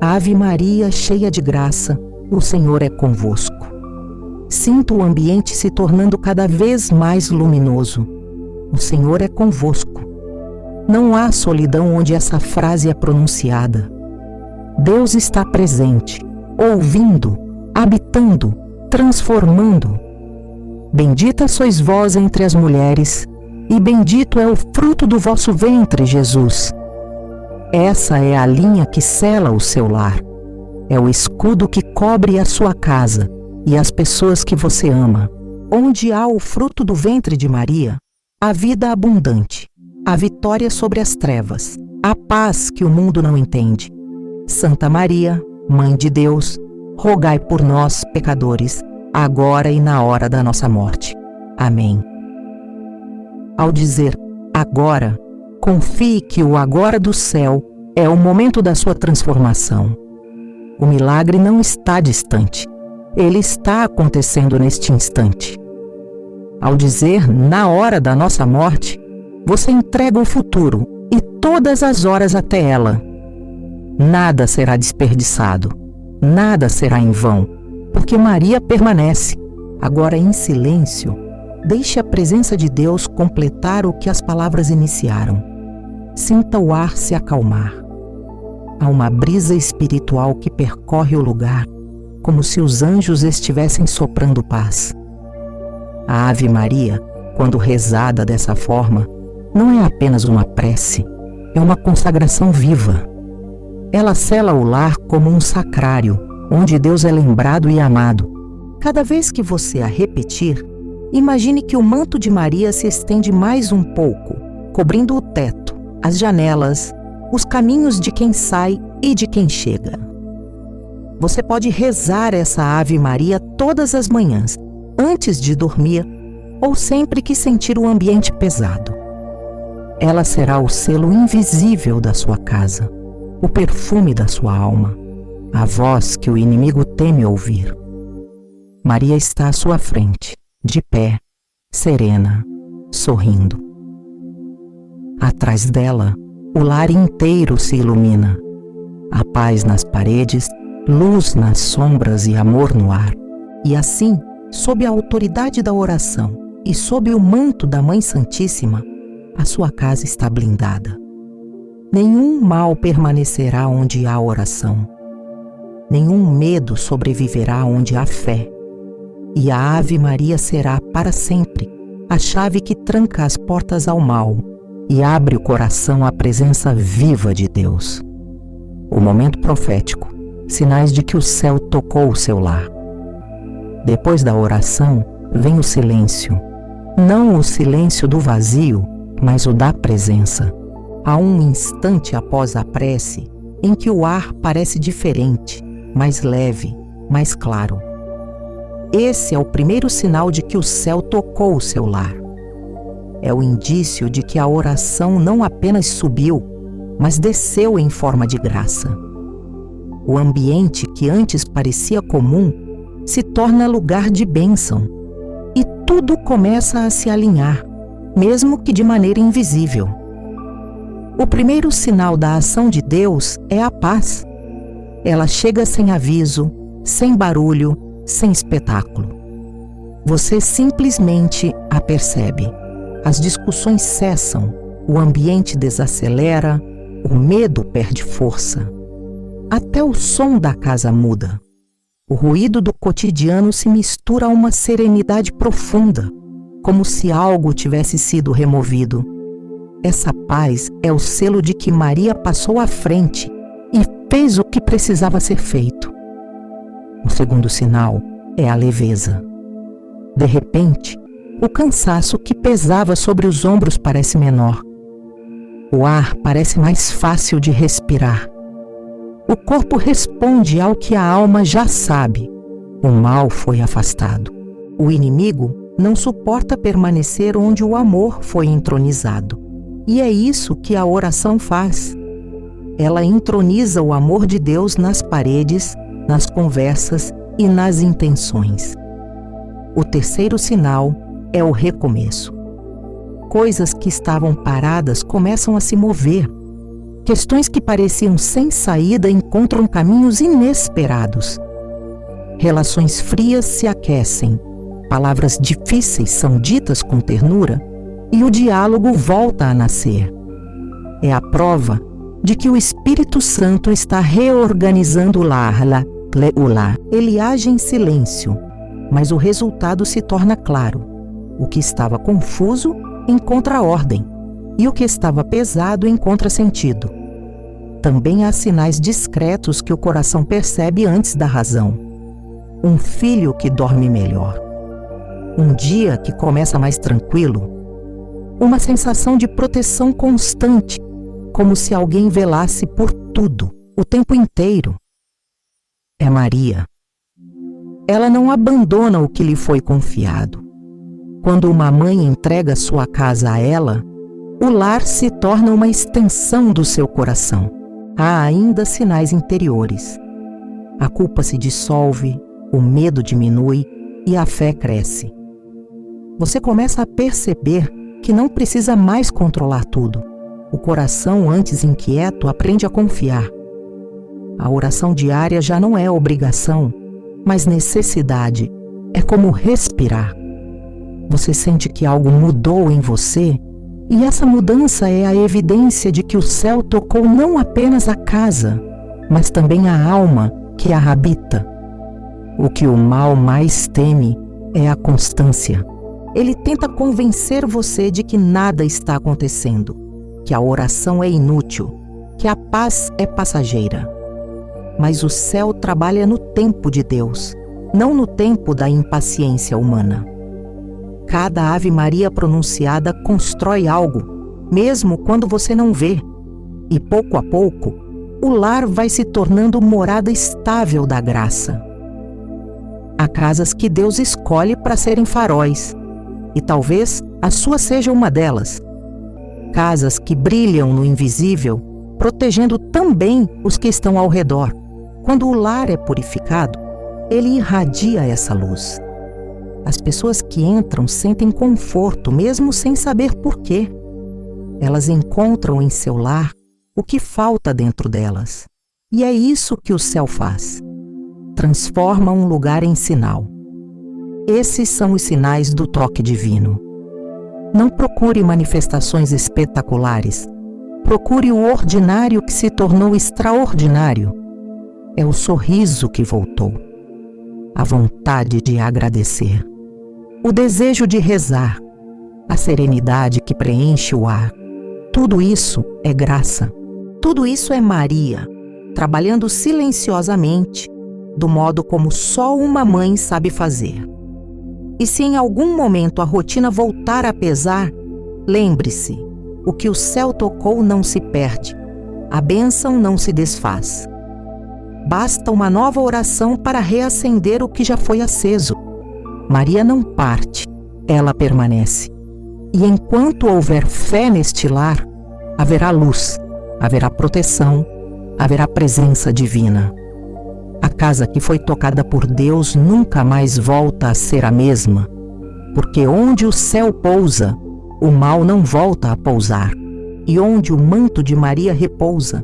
Ave Maria, cheia de graça, o Senhor é convosco. Sinta o ambiente se tornando cada vez mais luminoso. O Senhor é convosco. Não há solidão onde essa frase é pronunciada. Deus está presente, ouvindo, habitando, transformando. Bendita sois vós entre as mulheres, e bendito é o fruto do vosso ventre, Jesus. Essa é a linha que sela o seu lar. É o escudo que cobre a sua casa e as pessoas que você ama. Onde há o fruto do ventre de Maria, a vida abundante, a vitória sobre as trevas, a paz que o mundo não entende. Santa Maria, Mãe de Deus, rogai por nós, pecadores, agora e na hora da nossa morte. Amém. Ao dizer agora, confie que o agora do céu é o momento da sua transformação. O milagre não está distante, ele está acontecendo neste instante. Ao dizer na hora da nossa morte, você entrega o futuro e todas as horas até ela. Nada será desperdiçado, nada será em vão, porque Maria permanece. Agora, em silêncio, deixe a presença de Deus completar o que as palavras iniciaram. Sinta o ar se acalmar. Há uma brisa espiritual que percorre o lugar, como se os anjos estivessem soprando paz. A Ave Maria, quando rezada dessa forma, não é apenas uma prece, é uma consagração viva. Ela sela o lar como um sacrário, onde Deus é lembrado e amado. Cada vez que você a repetir, imagine que o manto de Maria se estende mais um pouco, cobrindo o teto, as janelas, os caminhos de quem sai e de quem chega. Você pode rezar essa Ave Maria todas as manhãs, antes de dormir ou sempre que sentir o ambiente pesado. Ela será o selo invisível da sua casa, o perfume da sua alma, a voz que o inimigo teme ouvir. Maria está à sua frente, de pé, serena, sorrindo. Atrás dela, o lar inteiro se ilumina. Há paz nas paredes, luz nas sombras e amor no ar. E assim, sob a autoridade da oração e sob o manto da Mãe Santíssima, a sua casa está blindada. Nenhum mal permanecerá onde há oração. Nenhum medo sobreviverá onde há fé. E a Ave Maria será para sempre a chave que tranca as portas ao mal e abre o coração à presença viva de Deus. O momento profético, sinais de que o céu tocou o seu lar. Depois da oração, vem o silêncio. Não o silêncio do vazio, mas o da presença. Há um instante após a prece em que o ar parece diferente, mais leve, mais claro. Esse é o primeiro sinal de que o céu tocou o seu lar. É o indício de que a oração não apenas subiu, mas desceu em forma de graça. O ambiente que antes parecia comum se torna lugar de bênção e tudo começa a se alinhar, mesmo que de maneira invisível. O primeiro sinal da ação de Deus é a paz. Ela chega sem aviso, sem barulho, sem espetáculo. Você simplesmente a percebe. As discussões cessam, o ambiente desacelera, o medo perde força. Até o som da casa muda. O ruído do cotidiano se mistura a uma serenidade profunda, como se algo tivesse sido removido. Essa paz é o selo de que Maria passou à frente e fez o que precisava ser feito. O segundo sinal é a leveza. De repente, o cansaço que pesava sobre os ombros parece menor. O ar parece mais fácil de respirar. O corpo responde ao que a alma já sabe. O mal foi afastado. O inimigo não suporta permanecer onde o amor foi entronizado. E é isso que a oração faz. Ela entroniza o amor de Deus nas paredes, nas conversas e nas intenções. O terceiro sinal é o recomeço. Coisas que estavam paradas começam a se mover. Questões que pareciam sem saída encontram caminhos inesperados. Relações frias se aquecem, palavras difíceis são ditas com ternura e o diálogo volta a nascer. É a prova de que o Espírito Santo está reorganizando o lar. Ele age em silêncio, mas o resultado se torna claro. O que estava confuso encontra ordem, e o que estava pesado encontra sentido. Também há sinais discretos que o coração percebe antes da razão. Um filho que dorme melhor. Um dia que começa mais tranquilo. Uma sensação de proteção constante, como se alguém velasse por tudo, o tempo inteiro. É Maria. ela não abandona o que lhe foi confiado. Quando uma mãe entrega sua casa a ela, o lar se torna uma extensão do seu coração. Há ainda sinais interiores. A culpa se dissolve, o medo diminui e a fé cresce. Você começa a perceber que não precisa mais controlar tudo. O coração, antes inquieto, aprende a confiar. A oração diária já não é obrigação, mas necessidade. É como respirar. Você sente que algo mudou em você, e essa mudança é a evidência de que o céu tocou não apenas a casa, mas também a alma que a habita. O que o mal mais teme é a constância. Ele tenta convencer você de que nada está acontecendo, que a oração é inútil, que a paz é passageira. Mas o céu trabalha no tempo de Deus, não no tempo da impaciência humana. Cada Ave Maria pronunciada constrói algo, mesmo quando você não vê. E pouco a pouco, o lar vai se tornando morada estável da graça. Há casas que Deus escolhe para serem faróis, e talvez a sua seja uma delas. Casas que brilham no invisível, protegendo também os que estão ao redor. Quando o lar é purificado, ele irradia essa luz. As pessoas que entram sentem conforto, mesmo sem saber por quê. Elas encontram em seu lar o que falta dentro delas. E é isso que o céu faz. Transforma um lugar em sinal. Esses são os sinais do toque divino. Não procure manifestações espetaculares. Procure o ordinário que se tornou extraordinário. É o sorriso que voltou. A vontade de agradecer. O desejo de rezar. A serenidade que preenche o ar. Tudo isso é graça. Tudo isso é Maria, trabalhando silenciosamente, do modo como só uma mãe sabe fazer. E se em algum momento a rotina voltar a pesar, lembre-se, o que o céu tocou não se perde, a bênção não se desfaz. Basta uma nova oração para reacender o que já foi aceso. Maria não parte, ela permanece. E enquanto houver fé neste lar, haverá luz, haverá proteção, haverá presença divina. A casa que foi tocada por Deus nunca mais volta a ser a mesma, porque onde o céu pousa, o mal não volta a pousar, e onde o manto de Maria repousa,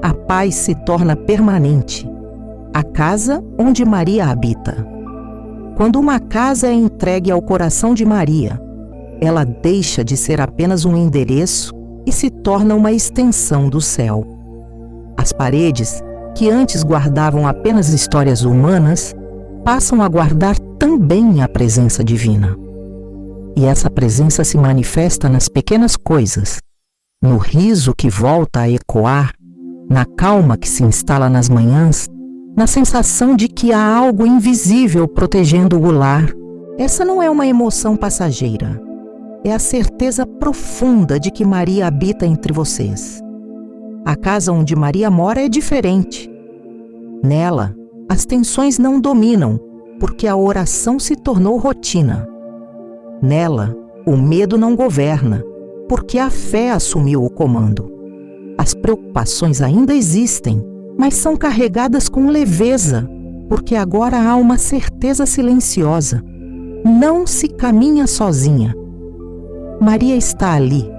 a paz se torna permanente. A casa onde Maria habita. Quando uma casa é entregue ao coração de Maria, ela deixa de ser apenas um endereço e se torna uma extensão do céu. As paredes, que antes guardavam apenas histórias humanas, passam a guardar também a presença divina. E essa presença se manifesta nas pequenas coisas, no riso que volta a ecoar, na calma que se instala nas manhãs, na sensação de que há algo invisível protegendo o lar. Essa não é uma emoção passageira. É a certeza profunda de que Maria habita entre vocês. A casa onde Maria mora é diferente. Nela, as tensões não dominam, porque a oração se tornou rotina. Nela, o medo não governa, porque a fé assumiu o comando. As preocupações ainda existem, mas são carregadas com leveza, porque agora há uma certeza silenciosa. Não se caminha sozinha. Maria está ali,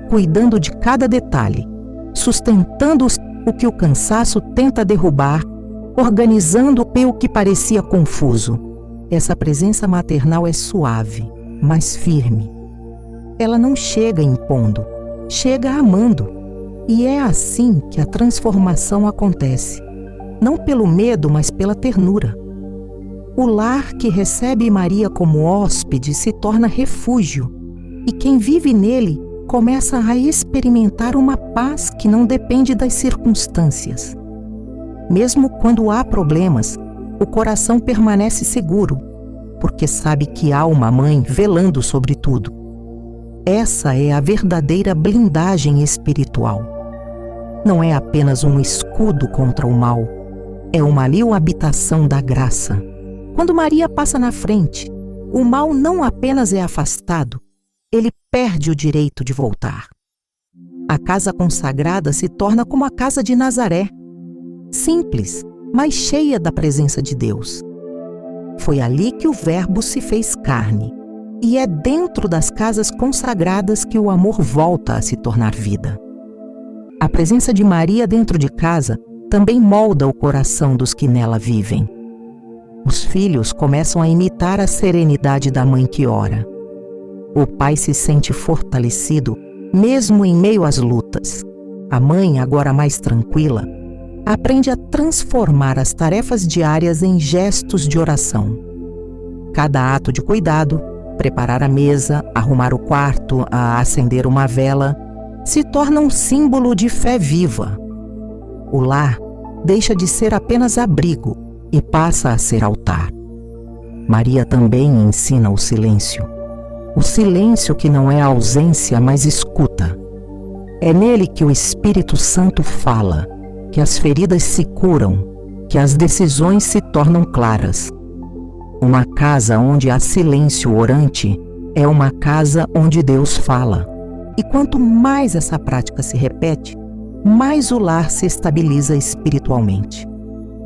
cuidando de cada detalhe, sustentando o que o cansaço tenta derrubar, organizando o que parecia confuso. Essa presença maternal é suave, mas firme. Ela não chega impondo, chega amando. E é assim que a transformação acontece, não pelo medo, mas pela ternura. O lar que recebe Maria como hóspede se torna refúgio, e quem vive nele começa a experimentar uma paz que não depende das circunstâncias. Mesmo quando há problemas, o coração permanece seguro, porque sabe que há uma mãe velando sobre tudo. Essa é a verdadeira blindagem espiritual. Não é apenas um escudo contra o mal, é uma habitação da graça, Quando Maria passa na frente, o mal não apenas é afastado, ele perde o direito de voltar. A casa consagrada se torna como a casa de Nazaré, simples, mas cheia da presença de Deus. Foi ali que o Verbo se fez carne, e é dentro das casas consagradas que o amor volta a se tornar vida. A presença de Maria dentro de casa também molda o coração dos que nela vivem. Os filhos começam a imitar a serenidade da mãe que ora. O pai se sente fortalecido, mesmo em meio às lutas. A mãe, agora mais tranquila, aprende a transformar as tarefas diárias em gestos de oração. Cada ato de cuidado, preparar a mesa, arrumar o quarto, acender uma vela, se torna um símbolo de fé viva. O lar deixa de ser apenas abrigo e passa a ser altar. Maria também ensina o silêncio. O silêncio que não é ausência, mas escuta. É nele que o Espírito Santo fala, que as feridas se curam, que as decisões se tornam claras. Uma casa onde há silêncio orante é uma casa onde Deus fala. E quanto mais essa prática se repete, mais o lar se estabiliza espiritualmente.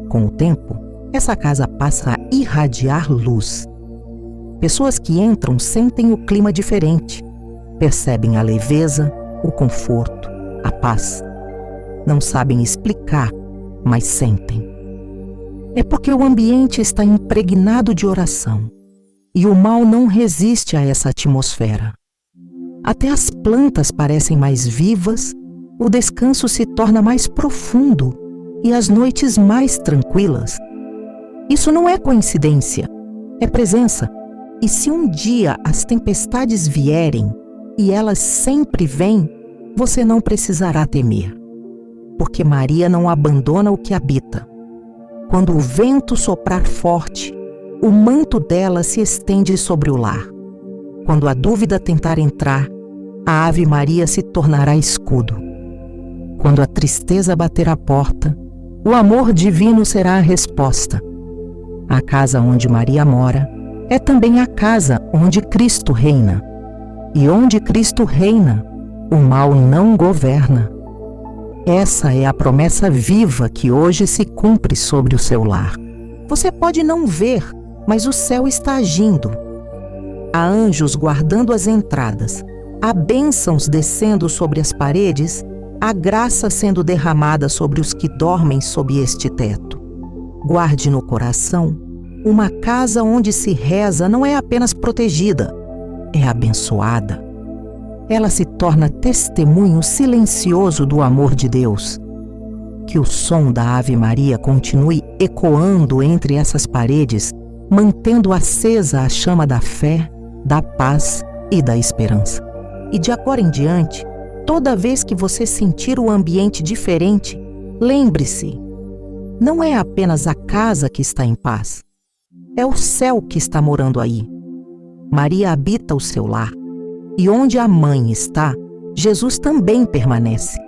Com o tempo, essa casa passa a irradiar luz. Pessoas que entram sentem o clima diferente, percebem a leveza, o conforto, a paz. Não sabem explicar, mas sentem. É porque o ambiente está impregnado de oração, e o mal não resiste a essa atmosfera. Até as plantas parecem mais vivas, o descanso se torna mais profundo e as noites mais tranquilas. Isso não é coincidência, é presença. E se um dia as tempestades vierem, e elas sempre vêm, você não precisará temer, porque Maria não abandona o que habita. Quando o vento soprar forte, o manto dela se estende sobre o lar. Quando a dúvida tentar entrar, a Ave Maria se tornará escudo. Quando a tristeza bater à porta, o amor divino será a resposta. A casa onde Maria mora é também a casa onde Cristo reina. E onde Cristo reina, o mal não governa. Essa é a promessa viva que hoje se cumpre sobre o seu lar. Você pode não ver, mas o céu está agindo. Há anjos guardando as entradas, há bênçãos descendo sobre as paredes, há graça sendo derramada sobre os que dormem sob este teto. Guarde no coração, uma casa onde se reza não é apenas protegida, é abençoada. Ela se torna testemunho silencioso do amor de Deus. Que o som da Ave Maria continue ecoando entre essas paredes, mantendo acesa a chama da fé, da paz e da esperança. E de agora em diante, toda vez que você sentir o ambiente diferente, lembre-se, não é apenas a casa que está em paz, é o céu que está morando aí. Maria habita o seu lar, e onde a mãe está, Jesus também permanece.